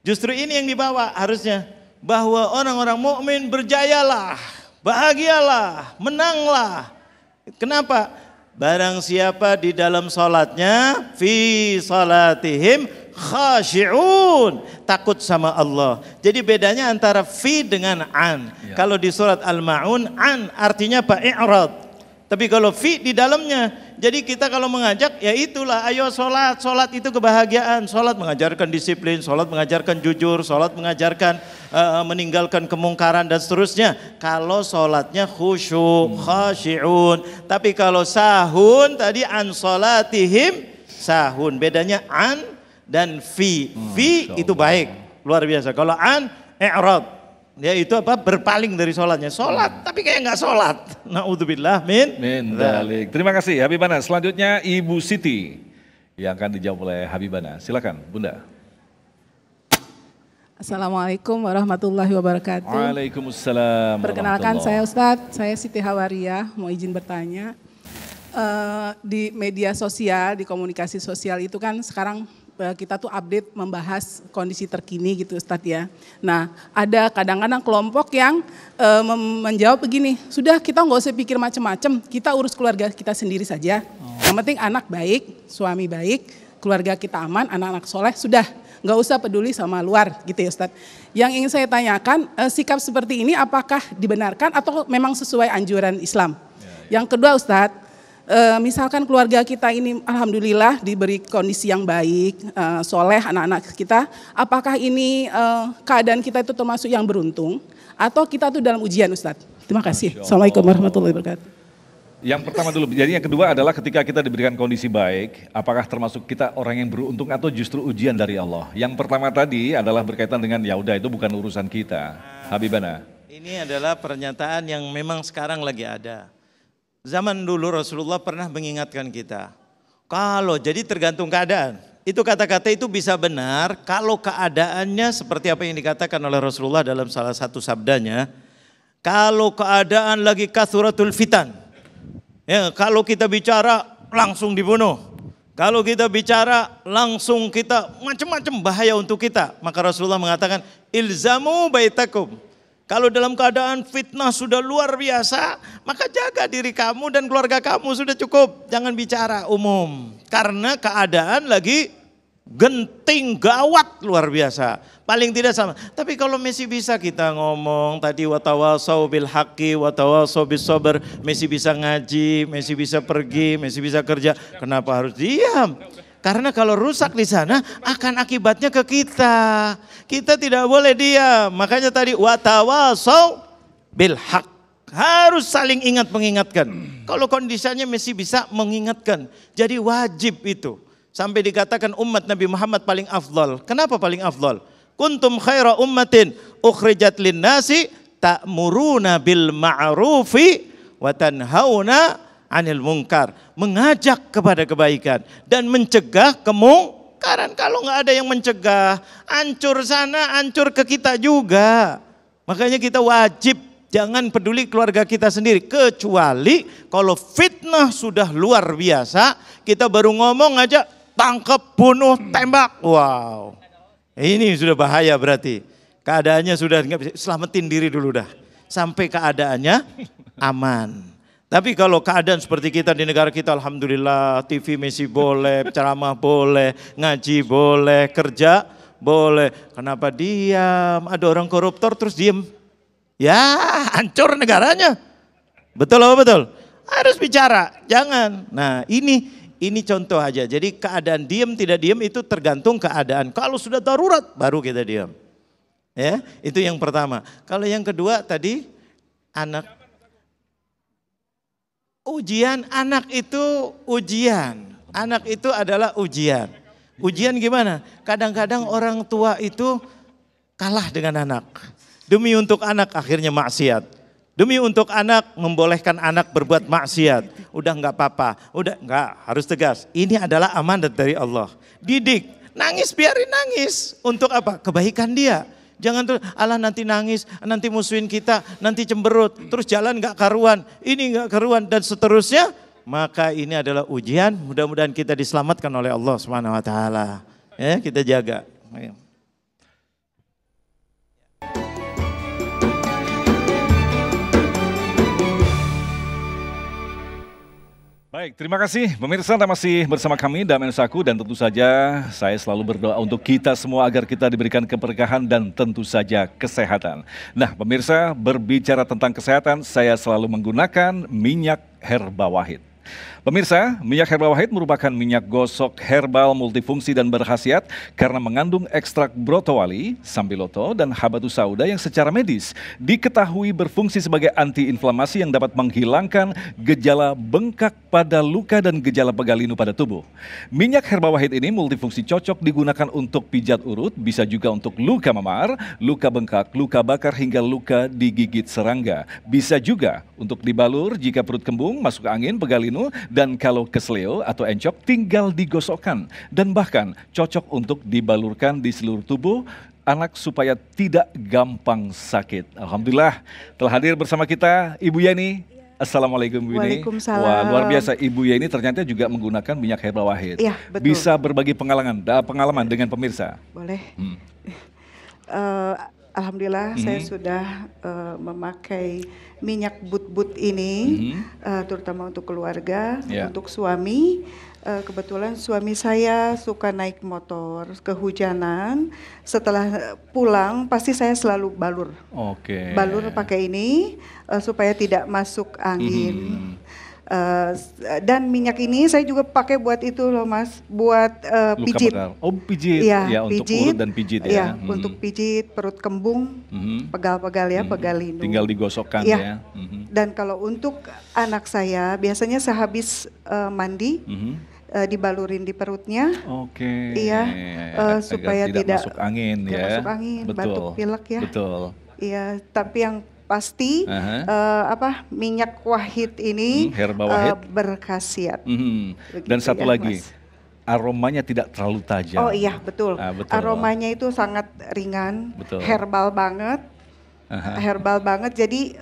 Justru ini yang dibawa harusnya, bahwa orang-orang mukmin berjayalah, bahagialah, menanglah. Kenapa? Barang siapa di dalam salatnya fi salatihim khashi'un, takut sama Allah. Jadi bedanya antara fi dengan an. Kalau di surat Al-Ma'un an artinya apa? I'rad. Tapi kalau fi di dalamnya, jadi kita kalau mengajak ya itulah, ayo sholat. Sholat itu kebahagiaan. Sholat mengajarkan disiplin, sholat mengajarkan jujur, sholat mengajarkan meninggalkan kemungkaran dan seterusnya. Kalau sholatnya khusyuk, khashi'un. Tapi kalau sahun tadi an sholatihim sahun. Bedanya an dan fi. Fi itu baik, luar biasa. Kalau an, i'rad. Ya itu apa? Berpaling dari sholatnya. Sholat tapi kayak nggak sholat. Na'udzubillah min dzalik. Terima kasih Habibana. Selanjutnya Ibu Siti yang akan dijawab oleh Habibana. Silakan Bunda. Assalamualaikum warahmatullahi wabarakatuh. Waalaikumsalam. Perkenalkan saya Ustadz, saya Siti Hawaria, mau izin bertanya. Di media sosial, di komunikasi sosial itu kan sekarang kita tuh update membahas kondisi terkini gitu Ustadz ya. Nah ada kadang-kadang kelompok yang menjawab begini, sudah kita nggak usah pikir macam-macam, kita urus keluarga kita sendiri saja. Yang penting anak baik, suami baik, keluarga kita aman, anak-anak soleh, sudah nggak usah peduli sama luar gitu ya Ustadz. Yang ingin saya tanyakan, sikap seperti ini apakah dibenarkan atau memang sesuai anjuran Islam? Yang kedua Ustadz, misalkan keluarga kita ini alhamdulillah diberi kondisi yang baik, soleh anak-anak kita, apakah ini keadaan kita itu termasuk yang beruntung atau kita tuh dalam ujian Ustadz? Terima kasih. Assalamualaikum warahmatullahi wabarakatuh. Yang pertama dulu, jadi yang kedua adalah ketika kita diberikan kondisi baik, apakah termasuk kita orang yang beruntung atau justru ujian dari Allah? Yang pertama tadi adalah berkaitan dengan ya udah itu bukan urusan kita. Habibana. Ini adalah pernyataan yang memang sekarang lagi ada. Zaman dulu Rasulullah pernah mengingatkan kita. Kalau jadi tergantung keadaan. Itu kata-kata itu bisa benar kalau keadaannya seperti apa yang dikatakan oleh Rasulullah dalam salah satu sabdanya. Kalau keadaan lagi kasuratul fitan. Ya, kalau kita bicara langsung dibunuh. Kalau kita bicara langsung kita macam-macam bahaya untuk kita. Maka Rasulullah mengatakan ilzamu baitakum. Kalau dalam keadaan fitnah sudah luar biasa, maka jaga diri kamu dan keluarga kamu sudah cukup. Jangan bicara umum. Karena keadaan lagi genting, gawat luar biasa. Paling tidak sama. Tapi kalau masih bisa kita ngomong tadi watawasau bil haqqi watawasau bis sabr, masih bisa ngaji, masih bisa pergi, masih bisa kerja. Kenapa harus diam? Karena kalau rusak di sana akan akibatnya ke kita. Kita tidak boleh diam. Makanya tadi watawasau bil haqq. Harus saling ingat mengingatkan. Kalau kondisinya masih bisa mengingatkan. Jadi wajib itu. Sampai dikatakan umat Nabi Muhammad paling afdal. Kenapa paling afdal? Kuntum khaira ummatin ukhrijat linnasi ta'muruna bil ma'rufi wa tanhauna 'anil munkar. Mengajak kepada kebaikan dan mencegah kemungkaran. Kalau nggak ada yang mencegah, hancur sana, hancur ke kita juga. Makanya kita wajib jangan peduli keluarga kita sendiri. Kecuali kalau fitnah sudah luar biasa, kita baru ngomong aja tangkap, bunuh, tembak. Wow. Ini sudah bahaya berarti. Keadaannya sudah nggak bisa, selamatin diri dulu dah. Sampai keadaannya aman. Tapi kalau keadaan seperti kita di negara kita, alhamdulillah TV masih boleh, ceramah boleh, ngaji boleh, kerja boleh. Kenapa diam? Ada orang koruptor terus diam. Ya hancur negaranya. Betul apa betul? Harus bicara, jangan. Nah ini contoh aja. Jadi keadaan diam tidak diam itu tergantung keadaan. Kalau sudah darurat baru kita diam. Ya, itu yang pertama. Kalau yang kedua tadi anak ujian, anak itu ujian. Anak itu adalah ujian. Ujian gimana? Kadang-kadang orang tua itu kalah dengan anak. Demi untuk anak akhirnya maksiat. Demi untuk anak membolehkan anak berbuat maksiat. Udah enggak apa-apa, udah enggak, harus tegas. Ini adalah amanat dari Allah. Didik, nangis biarin nangis. Untuk apa? Kebaikan dia. Jangan terus, Allah nanti nangis, nanti musuhin kita, nanti cemberut. Terus jalan enggak karuan, ini enggak karuan dan seterusnya. Maka ini adalah ujian, mudah-mudahan kita diselamatkan oleh Allah SWT. Ya, kita jaga. Baik, terima kasih pemirsa, Anda masih bersama kami Damain Usahaku dan tentu saja saya selalu berdoa untuk kita semua agar kita diberikan keberkahan dan tentu saja kesehatan. Nah pemirsa, berbicara tentang kesehatan saya selalu menggunakan minyak herba wahid. Pemirsa, minyak herba wahid merupakan minyak gosok herbal multifungsi dan berkhasiat karena mengandung ekstrak brotowali, sambiloto, dan habatus sauda yang secara medis diketahui berfungsi sebagai antiinflamasi yang dapat menghilangkan gejala bengkak pada luka dan gejala pegalinu pada tubuh. Minyak herba wahid ini multifungsi, cocok digunakan untuk pijat urut, bisa juga untuk luka memar, luka bengkak, luka bakar hingga luka digigit serangga. Bisa juga untuk dibalur jika perut kembung, masuk angin, pegalinu, dan kalau kesleo atau encok tinggal digosokkan. Dan bahkan cocok untuk dibalurkan di seluruh tubuh anak supaya tidak gampang sakit. Alhamdulillah telah hadir bersama kita Ibu Yani. Assalamualaikum Ibu Yani. Waalaikumsalam. Wah, luar biasa, Ibu Yani ternyata juga menggunakan minyak herba wahid. Iya, betul. Bisa berbagi pengalaman dengan pemirsa. Boleh. Alhamdulillah saya sudah memakai minyak but-but ini, terutama untuk keluarga, untuk suami. Kebetulan suami saya suka naik motor, kehujanan. Setelah pulang pasti saya selalu balur. Balur pakai ini supaya tidak masuk angin. Dan minyak ini saya juga pakai buat itu loh Mas, buat pijit. Pijit. Ya, untuk urut dan pijit ya. Untuk pijit perut kembung, pegal-pegal ya, pegal lindung. Tinggal digosokkan ya. Dan kalau untuk anak saya biasanya sehabis mandi dibalurin di perutnya. Iya, supaya tidak masuk angin ya. Masuk angin, batuk pilek ya. Betul. Iya, tapi yang pasti minyak wahid ini berkhasiat. Dan satu lagi, Mas, aromanya tidak terlalu tajam. Oh iya betul. Aromanya itu sangat ringan, herbal banget, Jadi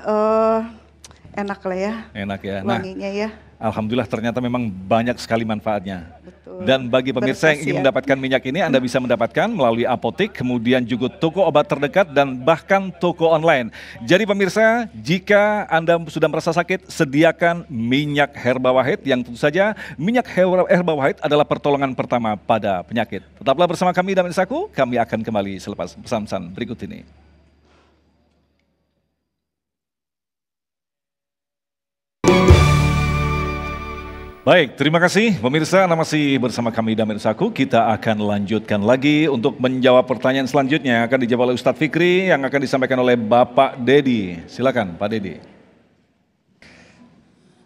enak lah ya. Enak ya. Wanginya ya. Alhamdulillah ternyata memang banyak sekali manfaatnya. Betul. Dan bagi pemirsa yang ingin mendapatkan minyak ini, Anda bisa mendapatkan melalui apotek, kemudian juga toko obat terdekat dan bahkan toko online. Jadi pemirsa, jika Anda sudah merasa sakit, sediakan minyak herba wahid yang tentu saja minyak herba wahid adalah pertolongan pertama pada penyakit. Tetaplah bersama kami dan Insaku, kami akan kembali selepas pesan-pesan berikut ini. Baik, terima kasih pemirsa, Anda masih bersama kami dan Insaku. Kita akan lanjutkan lagi untuk menjawab pertanyaan selanjutnya akan dijawab oleh Ustadz Fikri yang akan disampaikan oleh Bapak Dedi. Silakan Pak Dedi.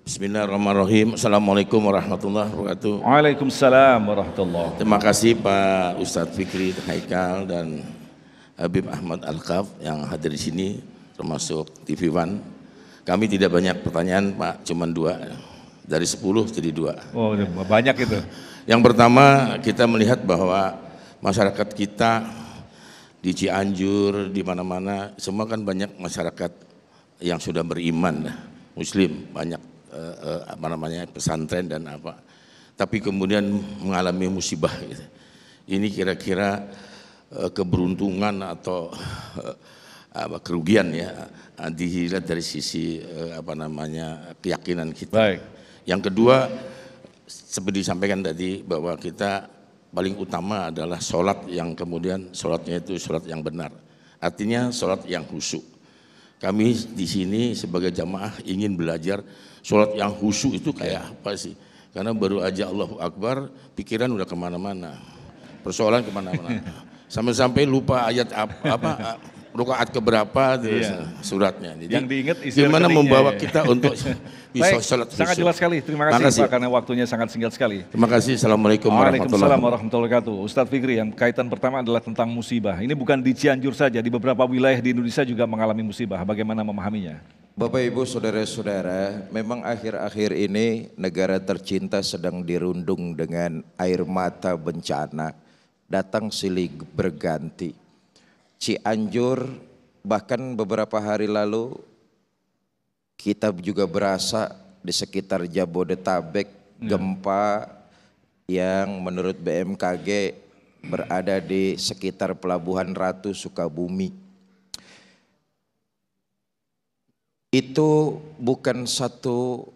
Bismillahirrahmanirrahim. Assalamualaikum warahmatullahi wabarakatuh. Waalaikumsalam warahmatullahi wabarakatuh. Terima kasih Pak Ustadz Fikri Haikal dan Habib Ahmad Al-Kaf yang hadir di sini, termasuk TV One. Kami tidak banyak pertanyaan Pak, cuma 2. Dari 10 jadi 2. Oh banyak itu. Yang pertama kita melihat bahwa masyarakat kita di Cianjur, di mana-mana, semua kan banyak masyarakat yang sudah beriman, Muslim, banyak pesantren dan apa. Tapi kemudian mengalami musibah. Gitu. Ini kira-kira keberuntungan atau kerugian ya, dilihat dari sisi keyakinan kita. Baik. Yang kedua, seperti disampaikan tadi bahwa kita paling utama adalah sholat yang kemudian sholatnya itu sholat yang benar. Artinya sholat yang khusyuk. Kami di sini sebagai jamaah ingin belajar sholat yang khusyuk itu kayak apa sih? Karena baru aja Allahu Akbar, pikiran udah kemana-mana, persoalan kemana-mana. Sampai-sampai lupa ayat apa rakaat keberapa suratnya. Jadi yang diingat gimana membawa kita untuk bisa sholat khusyuk. Sangat jelas sekali. Terima kasih Pak karena waktunya sangat singkat sekali. Terima kasih. Assalamualaikum warahmatullahi wabarakatuh. Ustadz Fikri, yang kaitan pertama adalah tentang musibah. Ini bukan di Cianjur saja, di beberapa wilayah di Indonesia juga mengalami musibah. Bagaimana memahaminya? Bapak Ibu Saudara-saudara, memang akhir-akhir ini negara tercinta sedang dirundung dengan air mata bencana. Datang silih berganti. Cianjur, bahkan beberapa hari lalu kita juga berasa di sekitar Jabodetabek gempa yang menurut BMKG berada di sekitar Pelabuhan Ratu Sukabumi. Itu bukan satu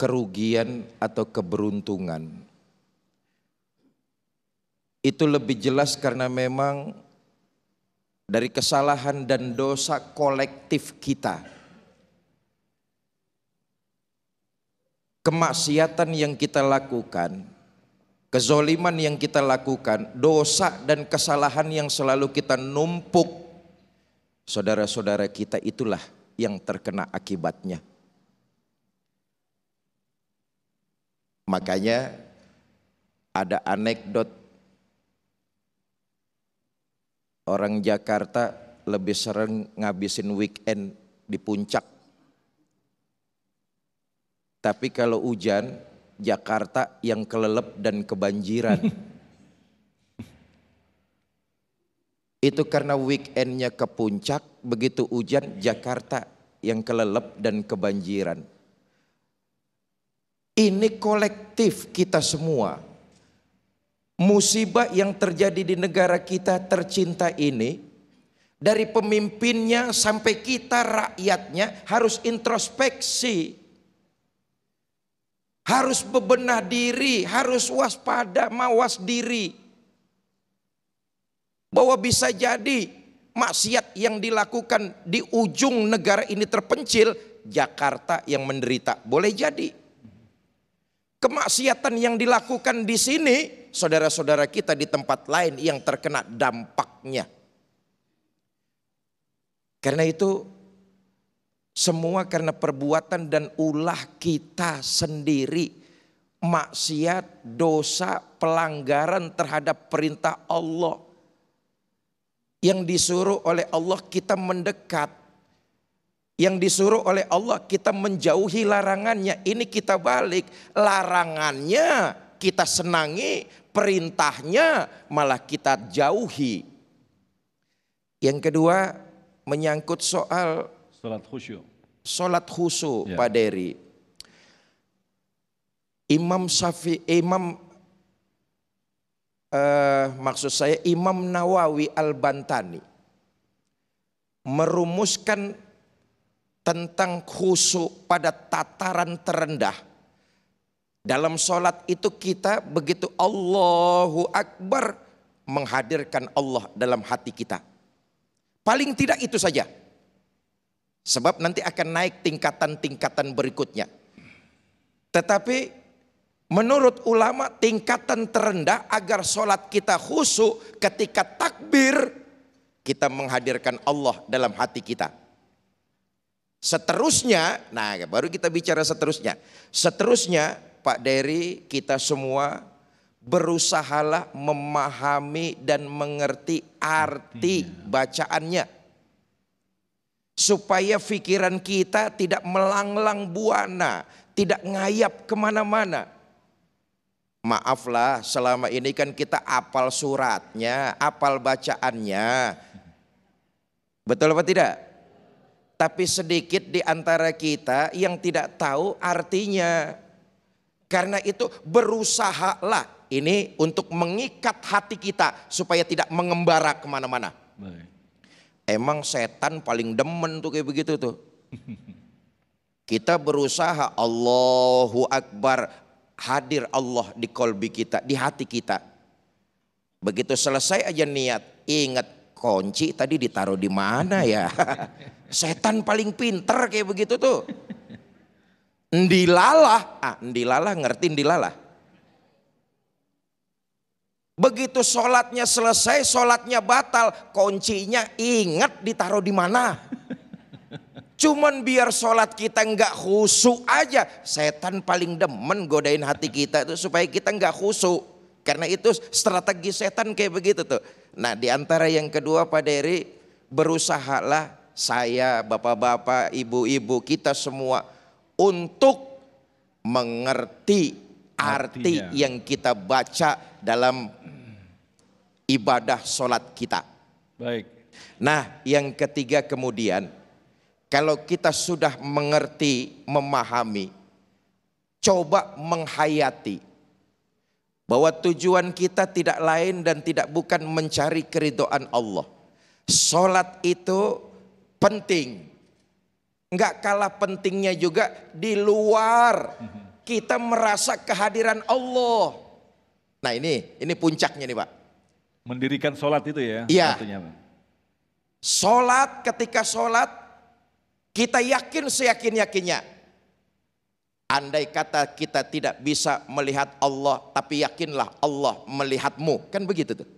kerugian atau keberuntungan. Itu lebih jelas karena memang dari kesalahan dan dosa kolektif kita. Kemaksiatan yang kita lakukan, kezoliman yang kita lakukan, dosa dan kesalahan yang selalu kita numpuk, saudara-saudara kita itulah yang terkena akibatnya. Makanya ada anekdot orang Jakarta lebih sering ngabisin weekend di puncak. Tapi kalau hujan, Jakarta yang kelelep dan kebanjiran. Itu karena weekendnya ke puncak, begitu hujan Jakarta yang kelelep dan kebanjiran. Ini kolektif kita semua. Musibah yang terjadi di negara kita tercinta ini Dari pemimpinnya sampai kita rakyatnya harus introspeksi. Harus bebenah diri, harus waspada, mawas diri. Bahwa bisa jadi maksiat yang dilakukan di ujung negara ini terpencil, Jakarta yang menderita. Boleh jadi. Kemaksiatan yang dilakukan di sini, saudara-saudara kita di tempat lain yang terkena dampaknya. Karena itu semua karena perbuatan dan ulah kita sendiri. Maksiat, dosa, pelanggaran terhadap perintah Allah. Yang disuruh oleh Allah kita mendekat. Yang disuruh oleh Allah kita menjauhi larangannya. Ini kita balik. Larangannya kita senangi, perintahnya malah kita jauhi. Yang kedua menyangkut soal Salat khusyuk. Salat khusyuk, Ya. Pak Dery. Imam Nawawi Al-Bantani merumuskan tentang khusyuk pada tataran terendah. Dalam sholat itu kita begitu Allahu Akbar menghadirkan Allah dalam hati kita. Paling tidak itu saja. Sebab nanti akan naik tingkatan-tingkatan berikutnya. Tetapi menurut ulama tingkatan terendah agar sholat kita khusyuk ketika takbir kita menghadirkan Allah dalam hati kita. Seterusnya, nah baru kita bicara seterusnya. Seterusnya Pak Dery, kita semua berusahalah memahami dan mengerti arti bacaannya. Supaya pikiran kita tidak melanglang buana, tidak ngayap kemana-mana. Maaflah, selama ini kan kita apal suratnya, apal bacaannya. Betul apa tidak? Tapi sedikit di antara kita yang tidak tahu artinya. Karena itu berusahalah ini untuk mengikat hati kita supaya tidak mengembara kemana-mana. Emang setan paling demen tuh kayak begitu tuh. Kita berusaha Allahu Akbar, hadir Allah di kolbi kita, di hati kita. Begitu selesai aja niat, ingat kunci tadi ditaruh di mana ya. Setan paling pinter kayak begitu tuh. Ndilalah, ndilalah ngerti ndilalah. Begitu sholatnya selesai, sholatnya batal, kuncinya ingat ditaruh di mana. Cuman biar sholat kita nggak khusyuk aja, setan paling demen godain hati kita itu supaya kita nggak khusyuk. Karena itu strategi setan kayak begitu tuh. Nah di antara yang kedua Pak Dery, berusahalah saya, bapak-bapak, ibu-ibu, kita semua untuk mengerti arti yang kita baca dalam ibadah sholat kita. Baik. Nah yang ketiga kemudian, kalau kita sudah mengerti, memahami, coba menghayati bahwa tujuan kita tidak lain dan tidak bukan mencari keridhaan Allah. Sholat itu penting. Enggak kalah pentingnya juga di luar kita merasa kehadiran Allah. Nah ini puncaknya nih Pak. Mendirikan sholat itu ya? Iya. Sholat, ketika sholat kita yakin seyakin-yakinnya. Andai kata kita tidak bisa melihat Allah, tapi yakinlah Allah melihatmu. Kan begitu tuh.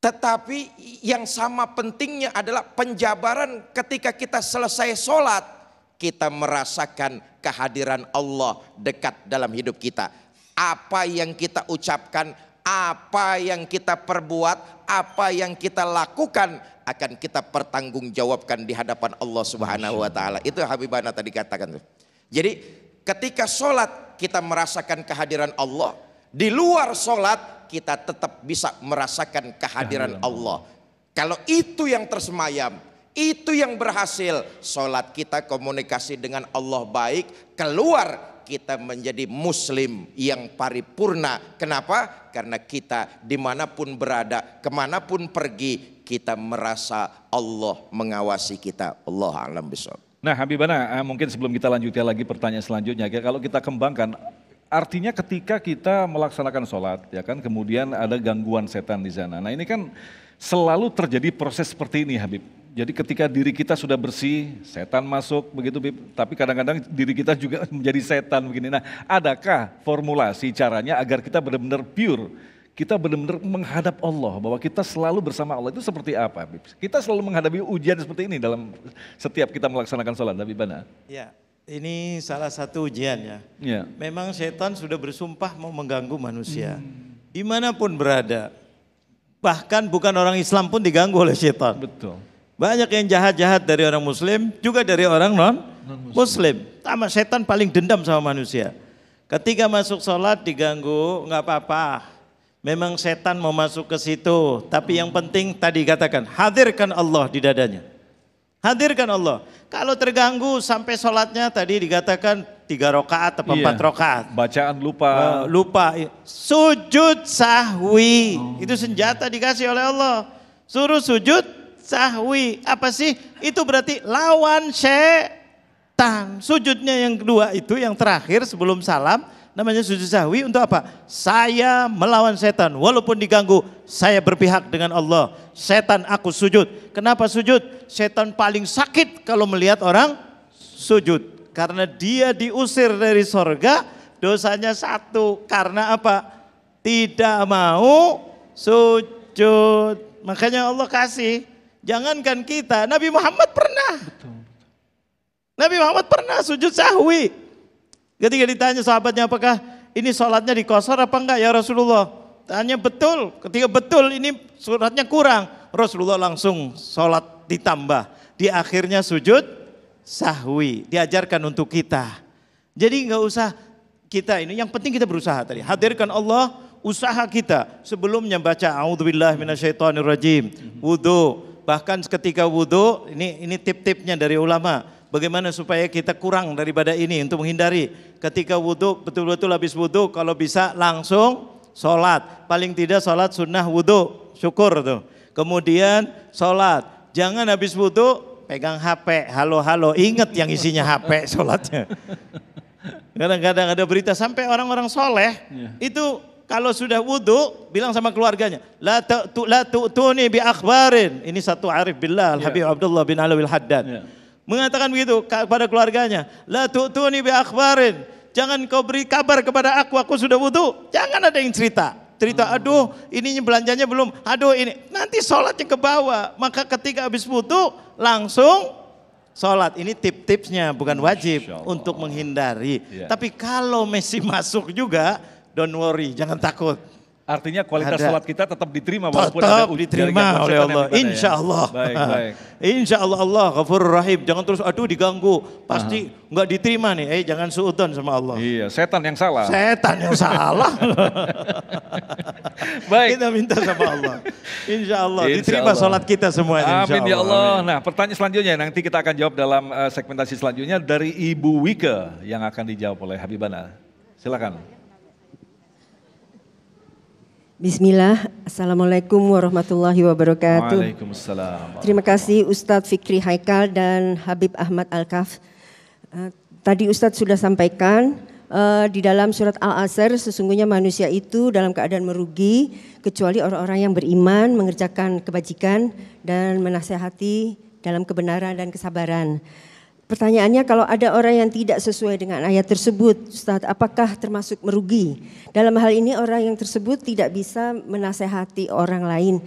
Tetapi yang sama pentingnya adalah penjabaran ketika kita selesai sholat. Kita merasakan kehadiran Allah dekat dalam hidup kita. Apa yang kita ucapkan, apa yang kita perbuat, apa yang kita lakukan akan kita pertanggungjawabkan di hadapan Allah Subhanahu wa taala. Itu Habibana tadi katakan tuh. Jadi ketika sholat kita merasakan kehadiran Allah, di luar sholat kita tetap bisa merasakan kehadiran Allah. Kalau itu yang tersemayam, itu yang berhasil, sholat kita komunikasi dengan Allah baik, keluar kita menjadi muslim yang paripurna. Kenapa? Karena kita dimanapun berada, kemanapun pergi, kita merasa Allah mengawasi kita. Allah a'lam bishawab. Nah Habibana, mungkin sebelum kita lanjutkan lagi pertanyaan selanjutnya, kalau kita kembangkan, artinya ketika kita melaksanakan sholat, ya kan, kemudian ada gangguan setan di sana. Nah ini kan selalu terjadi proses seperti ini Habib. Jadi ketika diri kita sudah bersih, setan masuk begitu Bib. Tapi kadang-kadang diri kita juga menjadi setan begini. Nah, adakah formulasi caranya agar kita benar-benar pure? Kita benar-benar menghadap Allah, bahwa kita selalu bersama Allah. Itu seperti apa Bib? Kita selalu menghadapi ujian seperti ini dalam setiap kita melaksanakan sholat, Habibana. Ya, ini salah satu ujian ya. Ya. Memang setan sudah bersumpah mau mengganggu manusia. Dimanapun berada. Bahkan bukan orang Islam pun diganggu oleh setan. Betul. Banyak yang jahat-jahat dari orang muslim, juga dari orang non-muslim. Sama setan paling dendam sama manusia. Ketika masuk sholat diganggu, nggak apa-apa. Memang setan mau masuk ke situ. Tapi yang penting tadi katakan, hadirkan Allah di dadanya. Hadirkan Allah. Kalau terganggu sampai sholatnya tadi dikatakan 3 rakaat atau 4 rakaat. Bacaan lupa. Lupa. Sujud sahwi. Itu senjata dikasih oleh Allah. Suruh sujud sahwi, apa sih? Itu berarti lawan setan. Sujudnya yang kedua itu yang terakhir sebelum salam namanya sujud sahwi untuk apa? Saya melawan setan, walaupun diganggu saya berpihak dengan Allah. Setan aku sujud. Kenapa sujud? Setan paling sakit kalau melihat orang sujud. Karena dia diusir dari sorga, dosanya 1. Karena apa? Tidak mau sujud. Makanya Allah kasih. Jangankan kita, Nabi Muhammad pernah. Betul. Nabi Muhammad pernah sujud sahwi. Ketika ditanya sahabatnya apakah ini sholatnya dikosor apa enggak ya Rasulullah. Tanya betul, ketika betul ini suratnya kurang. Rasulullah langsung sholat ditambah. Di akhirnya sujud sahwi, diajarkan untuk kita. Jadi enggak usah kita ini, yang penting kita berusaha tadi. Hadirkan Allah, usaha kita. Sebelumnya baca a'udzubillahi minasyaitonirrajim, wudu. Bahkan ketika wudhu, ini tip-tipnya dari ulama, bagaimana supaya kita kurang daripada ini untuk menghindari. Ketika wudhu, betul-betul habis wudhu, kalau bisa langsung sholat. Paling tidak sholat sunnah wudhu, syukur tuh. Kemudian sholat, jangan habis wudhu pegang HP, halo-halo, ingat yang isinya HP sholatnya. Kadang-kadang ada berita sampai orang-orang soleh itu kalau sudah wudhu, bilang sama keluarganya, la tu'tuni bi akhbarin. Ini satu arif billah, Al-Habib Abdullah bin Alawil Haddad. Mengatakan begitu kepada keluarganya, la tu'tuni bi akhbarin. Jangan kau beri kabar kepada aku sudah wudhu. Jangan ada yang cerita. Aduh ininya belanjanya belum, aduh ini. Nanti sholatnya ke bawah. Maka ketika habis wudhu, langsung sholat. Ini tip-tipsnya, bukan wajib untuk menghindari. Tapi kalau masih masuk juga, don't worry, jangan takut. Artinya kualitas sholat kita tetap diterima walaupun tetap ada diterima oleh Allah. Insya Allah. Baik. Insya Allah, Allah Ghafurur Rahim. Jangan terus aduh diganggu, pasti nggak diterima nih. Jangan suudzon sama Allah. Iya, setan yang salah. Setan yang salah. Baik. Kita minta sama Allah. Insya Allah diterima sholat kita semuanya. Amin ya Allah. Nah, pertanyaan selanjutnya nanti kita akan jawab dalam segmentasi selanjutnya dari Ibu Wike yang akan dijawab oleh Habibana. Silakan. Bismillah, Assalamualaikum warahmatullahi wabarakatuh. Waalaikumsalam. Terima kasih Ustadz Fikri Haikal dan Habib Ahmad Al-Kaf. Tadi Ustadz sudah sampaikan di dalam surat Al-Asr sesungguhnya manusia itu dalam keadaan merugi kecuali orang-orang yang beriman, mengerjakan kebajikan dan menasehati dalam kebenaran dan kesabaran. Pertanyaannya, kalau ada orang yang tidak sesuai dengan ayat tersebut, Ustadz, apakah termasuk merugi? Dalam hal ini orang yang tersebut tidak bisa menasehati orang lain,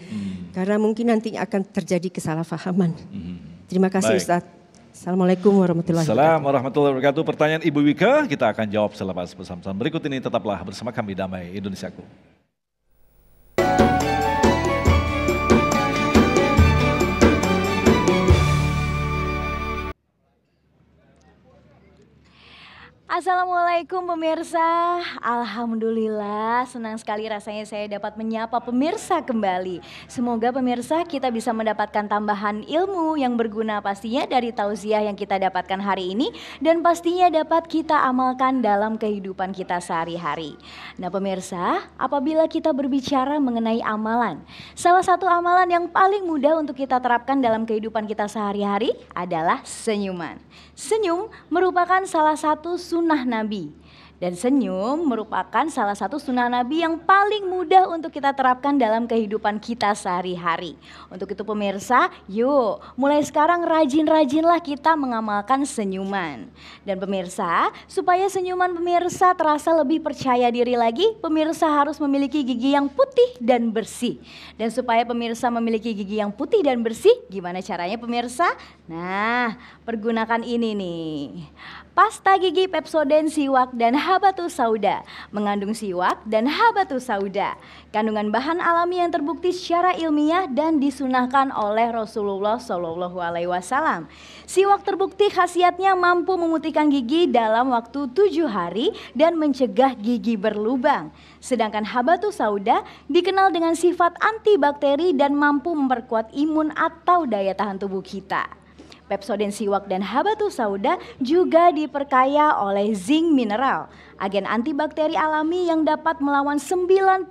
karena mungkin nanti akan terjadi kesalahpahaman. Terima kasih Ustadz. Assalamualaikum warahmatullahi wabarakatuh. Assalamualaikum warahmatullahi wabarakatuh. Pertanyaan Ibu Wika kita akan jawab selepas pesan-pesan berikut ini. Tetaplah bersama kami Damai Indonesiaku. Assalamualaikum pemirsa, alhamdulillah senang sekali rasanya saya dapat menyapa pemirsa kembali. Semoga pemirsa kita bisa mendapatkan tambahan ilmu yang berguna pastinya dari tausiah yang kita dapatkan hari ini dan pastinya dapat kita amalkan dalam kehidupan kita sehari-hari. Nah pemirsa, apabila kita berbicara mengenai amalan, salah satu amalan yang paling mudah untuk kita terapkan dalam kehidupan kita sehari-hari adalah senyuman. Senyum merupakan salah satu sunnah Nabi. Dan senyum merupakan salah satu sunnah Nabi yang paling mudah untuk kita terapkan dalam kehidupan kita sehari-hari. Untuk itu pemirsa, yuk mulai sekarang rajin-rajinlah kita mengamalkan senyuman. Dan pemirsa, supaya senyuman pemirsa terasa lebih percaya diri lagi, pemirsa harus memiliki gigi yang putih dan bersih. Dan supaya pemirsa memiliki gigi yang putih dan bersih, gimana caranya pemirsa? Nah, pergunakan ini nih. Pasta gigi Pepsodent Siwak dan Habatus Sauda mengandung siwak dan habatus sauda, kandungan bahan alami yang terbukti secara ilmiah dan disunahkan oleh Rasulullah SAW. Siwak terbukti khasiatnya mampu memutihkan gigi dalam waktu 7 hari dan mencegah gigi berlubang. Sedangkan habatus sauda dikenal dengan sifat antibakteri dan mampu memperkuat imun atau daya tahan tubuh kita. Pepsodent Siwak dan Habatus Sauda juga diperkaya oleh zinc mineral, agen antibakteri alami yang dapat melawan 99%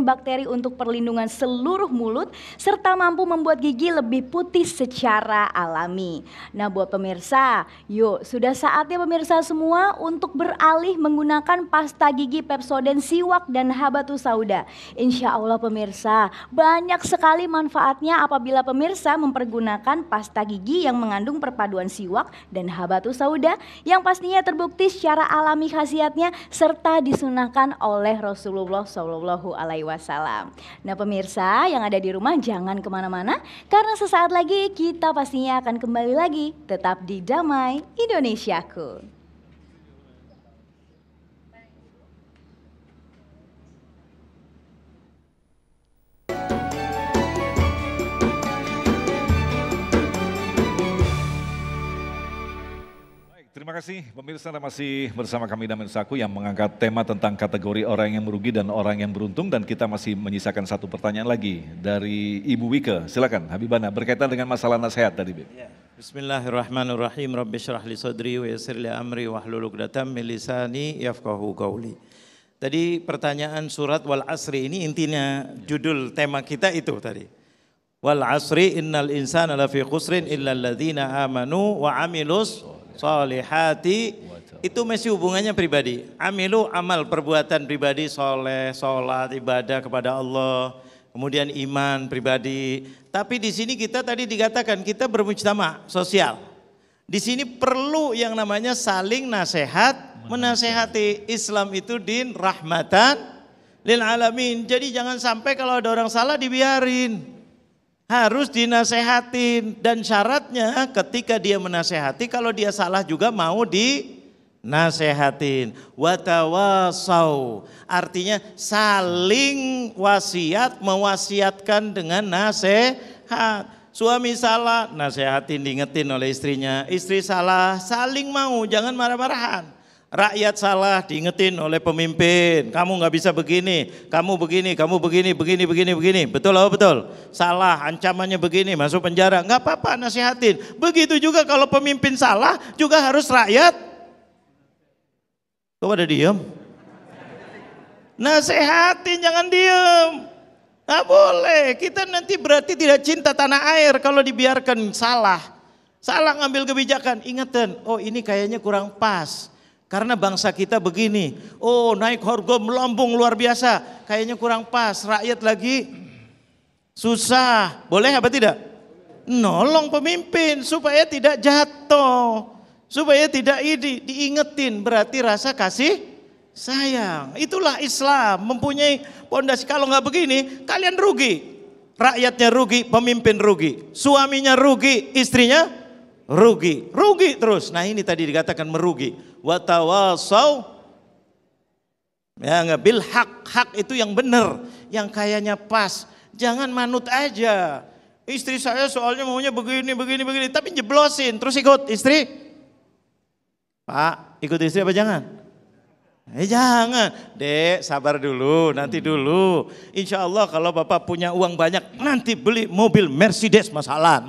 bakteri untuk perlindungan seluruh mulut serta mampu membuat gigi lebih putih secara alami. Nah buat pemirsa, yuk sudah saatnya pemirsa semua untuk beralih menggunakan pasta gigi Pepsodent Siwak dan Habatus Sauda. Insya Allah pemirsa, banyak sekali manfaatnya apabila pemirsa mempergunakan pasta gigi yang mengandung perpaduan siwak dan habatus sauda yang pastinya terbukti secara alami khasiatnya serta disunahkan oleh Rasulullah SAW. Nah pemirsa yang ada di rumah jangan kemana-mana karena sesaat lagi kita pastinya akan kembali lagi tetap di Damai Indonesiaku. Terima kasih pemirsa, masih bersama kami Damai Indonesiaku yang mengangkat tema tentang kategori orang yang merugi dan orang yang beruntung, dan kita masih menyisakan satu pertanyaan lagi dari Ibu Wike. Silakan Habibana berkaitan dengan masalah nasihat tadi. Ya. Bismillahirrahmanirrahim. Rabbi syrah li sadri wa yassir li amri wahlul 'uqdatam min lisani yafqahu qawli. Tadi pertanyaan surat Wal Asri ini intinya judul tema kita itu tadi. Wal asri innal insana lafi khusrin illa alladzina amanu wa amilus solihati. Itu masih hubungannya pribadi. Amilu amal perbuatan pribadi, soleh, sholat, ibadah kepada Allah, kemudian iman pribadi. Tapi di sini kita tadi dikatakan kita bermujtama sosial. Di sini perlu yang namanya saling nasihat, menasehati. Islam itu din rahmatan lil alamin. Jadi jangan sampai kalau ada orang salah dibiarin. Harus dinasehatin, dan syaratnya ketika dia menasehati kalau dia salah juga mau dinasehatin. Watawasau artinya saling wasiat, mewasiatkan dengan nasihat. Suami salah, nasehatin, diingetin oleh istrinya. Istri salah, saling mau, jangan marah-marahan. Rakyat salah, diingetin oleh pemimpin. Kamu nggak bisa begini, kamu begini, begini. Betul atau betul? Salah, ancamannya begini, masuk penjara. Nggak apa-apa, nasihatin. Begitu juga kalau pemimpin salah, juga harus rakyat. Kok pada diem? Nasihatin, jangan diem. Nggak boleh, kita nanti berarti tidak cinta tanah air kalau dibiarkan salah. Salah ngambil kebijakan, ingetin, oh ini kayaknya kurang pas. Karena bangsa kita begini, oh naik harga melambung luar biasa, kayaknya kurang pas, rakyat lagi susah, boleh apa tidak? Nolong pemimpin supaya tidak jatuh, supaya tidak diingetin, berarti rasa kasih sayang. Itulah Islam, mempunyai pondasi. Kalau nggak begini, kalian rugi, rakyatnya rugi, pemimpin rugi, suaminya rugi, istrinya rugi terus. Nah ini tadi dikatakan merugi. Watawasau ya nggak bil hak itu yang benar, yang kayaknya pas. Jangan manut aja. Istri saya soalnya maunya begini, tapi jeblosin terus ikut istri. Pak, ikut istri apa jangan? Jangan, Dek, sabar dulu, nanti dulu. Insya Allah kalau Bapak punya uang banyak, nanti beli mobil Mercedes masalah.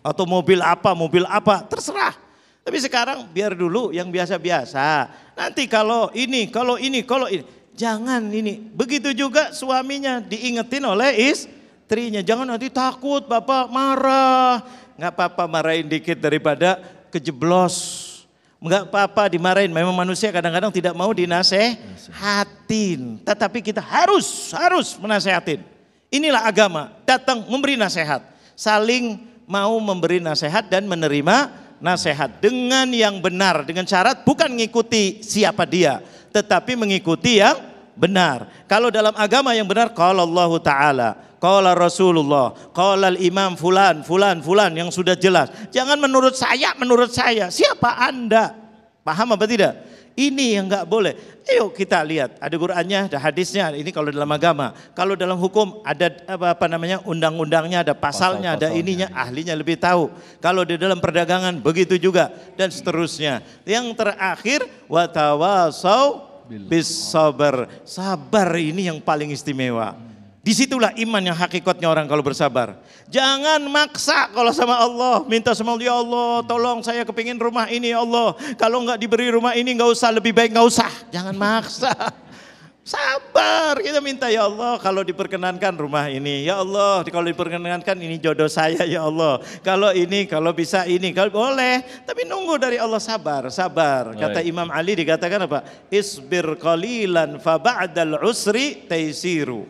Atau mobil apa, terserah. Tapi sekarang biar dulu yang biasa-biasa. Nanti kalau ini. Jangan ini. Begitu juga suaminya diingetin oleh istrinya. Jangan nanti takut Bapak marah. Nggak apa-apa marahin dikit daripada kejeblos. Enggak apa-apa dimarahin, memang manusia kadang-kadang tidak mau dinasehatin. Tetapi kita harus menasehatin. Inilah agama, datang memberi nasihat. Saling mau memberi nasihat dan menerima nasihat. Dengan yang benar, dengan syarat bukan mengikuti siapa dia. Tetapi mengikuti yang benar. Kalau dalam agama yang benar, qala Allah Ta'ala, qala Rasulullah, qala Imam fulan yang sudah jelas. Jangan menurut saya. Siapa Anda? Paham apa tidak? Ini yang enggak boleh. Ayo kita lihat, ada Qur'annya, ada hadisnya. Ini kalau dalam agama. Kalau dalam hukum ada undang-undangnya, ada pasalnya, ada ininya, ahlinya lebih tahu. Kalau di dalam perdagangan begitu juga dan seterusnya. Yang terakhir, wa tawasau bis sabar. Sabar ini yang paling istimewa. Disitulah iman yang hakikatnya orang kalau bersabar. Jangan maksa kalau sama Allah. Minta sama Allah, ya Allah tolong saya kepingin rumah ini ya Allah. Kalau enggak diberi rumah ini enggak usah, lebih baik enggak usah. Jangan maksa. Sabar, kita minta ya Allah kalau diperkenankan rumah ini. Ya Allah kalau diperkenankan ini jodoh saya ya Allah. Kalau bisa ini, kalau boleh. Tapi nunggu dari Allah, sabar. Kata Imam Ali dikatakan apa? Isbir qalilan fa ba'dal usri taisiru.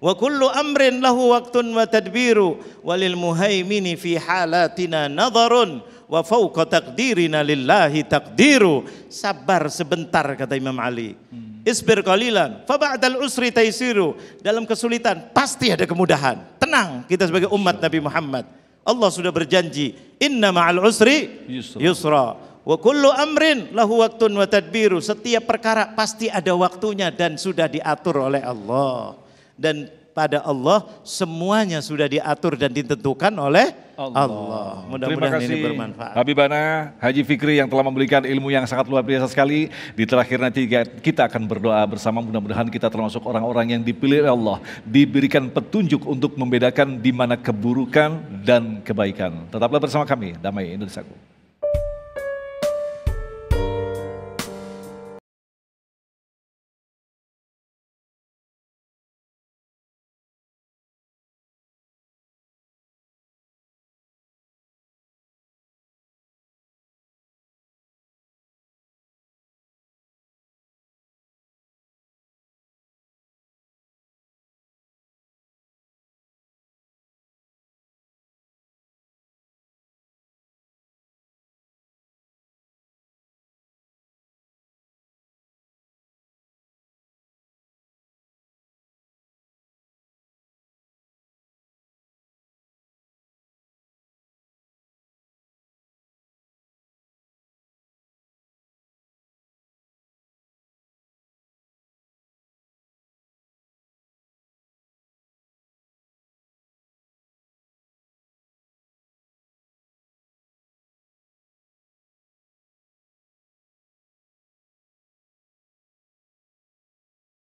Wa kullu amrin lahu waqtun wa tadbiru walil muhaimini fi halatina nadharun wa fawqa taqdirina lillahi taqdiru. Sabar sebentar kata Imam Ali. Isbir qalilan fa ba'dal usri taisiru. Dalam kesulitan pasti ada kemudahan. Tenang kita sebagai umat Nabi Muhammad. Allah sudah berjanji, inna ma'al usri yusra. Wa kullu amrin lahu waqtun wa tadbiru. Setiap perkara pasti ada waktunya dan sudah diatur oleh Allah. Dan pada Allah semuanya sudah diatur dan ditentukan oleh Allah. Mudah-mudahan ini bermanfaat. Habibana Haji Fikri yang telah memberikan ilmu yang sangat luar biasa sekali. Di terakhir nanti kita akan berdoa bersama, mudah-mudahan kita termasuk orang-orang yang dipilih oleh Allah, diberikan petunjuk untuk membedakan di mana keburukan dan kebaikan. Tetaplah bersama kami, Damai Indonesiaku.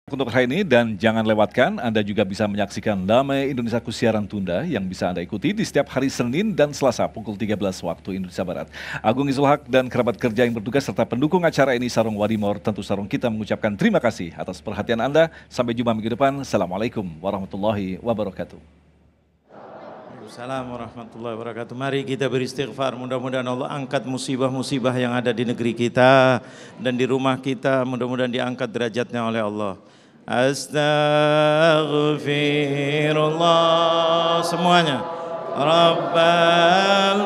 Untuk hari ini dan jangan lewatkan, Anda juga bisa menyaksikan Damai Indonesiaku siaran tunda yang bisa Anda ikuti di setiap hari Senin dan Selasa pukul 13 waktu Indonesia Barat. Agung Izulhaq dan kerabat kerja yang bertugas serta pendukung acara ini Sarung Wadimor, tentu Sarung kita mengucapkan terima kasih atas perhatian Anda. Sampai jumpa minggu depan. Assalamualaikum warahmatullahi wabarakatuh. Waalaikumsalam warahmatullahi wabarakatuh. Mari kita beristighfar, mudah-mudahan Allah angkat musibah-musibah yang ada di negeri kita dan di rumah kita, mudah-mudahan diangkat derajatnya oleh Allah. Astaghfirullah semuanya. Rabbal,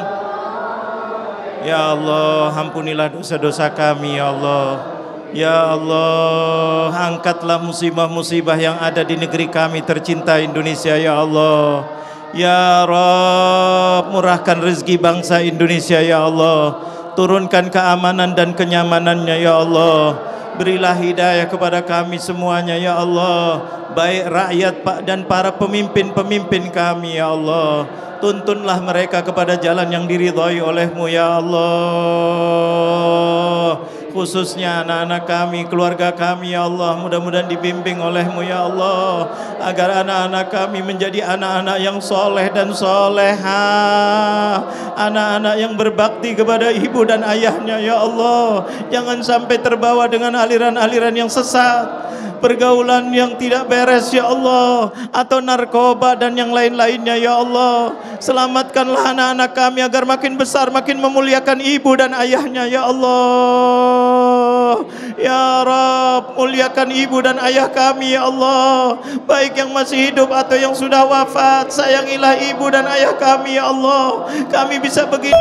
ya Allah ampunilah dosa-dosa kami ya Allah. Ya Allah angkatlah musibah-musibah yang ada di negeri kami tercinta Indonesia ya Allah. Ya Rabb murahkan rezeki bangsa Indonesia ya Allah. Turunkan keamanan dan kenyamanannya ya Allah. Berilah hidayah kepada kami semuanya ya Allah, baik rakyat dan para pemimpin-pemimpin kami ya Allah. Tuntunlah mereka kepada jalan yang diridhai oleh-Mu ya Allah. Khususnya anak-anak kami, keluarga kami ya Allah, mudah-mudahan dibimbing oleh-Mu ya Allah, agar anak-anak kami menjadi anak-anak yang soleh dan soleha, anak-anak yang berbakti kepada ibu dan ayahnya ya Allah. Jangan sampai terbawa dengan aliran-aliran yang sesat, pergaulan yang tidak beres ya Allah, atau narkoba dan yang lain-lainnya ya Allah. Selamatkanlah anak-anak kami agar makin besar, makin memuliakan ibu dan ayahnya ya Allah. Ya Rabb, muliakan ibu dan ayah kami ya Allah, baik yang masih hidup atau yang sudah wafat. Sayangilah ibu dan ayah kami ya Allah. Kami bisa begini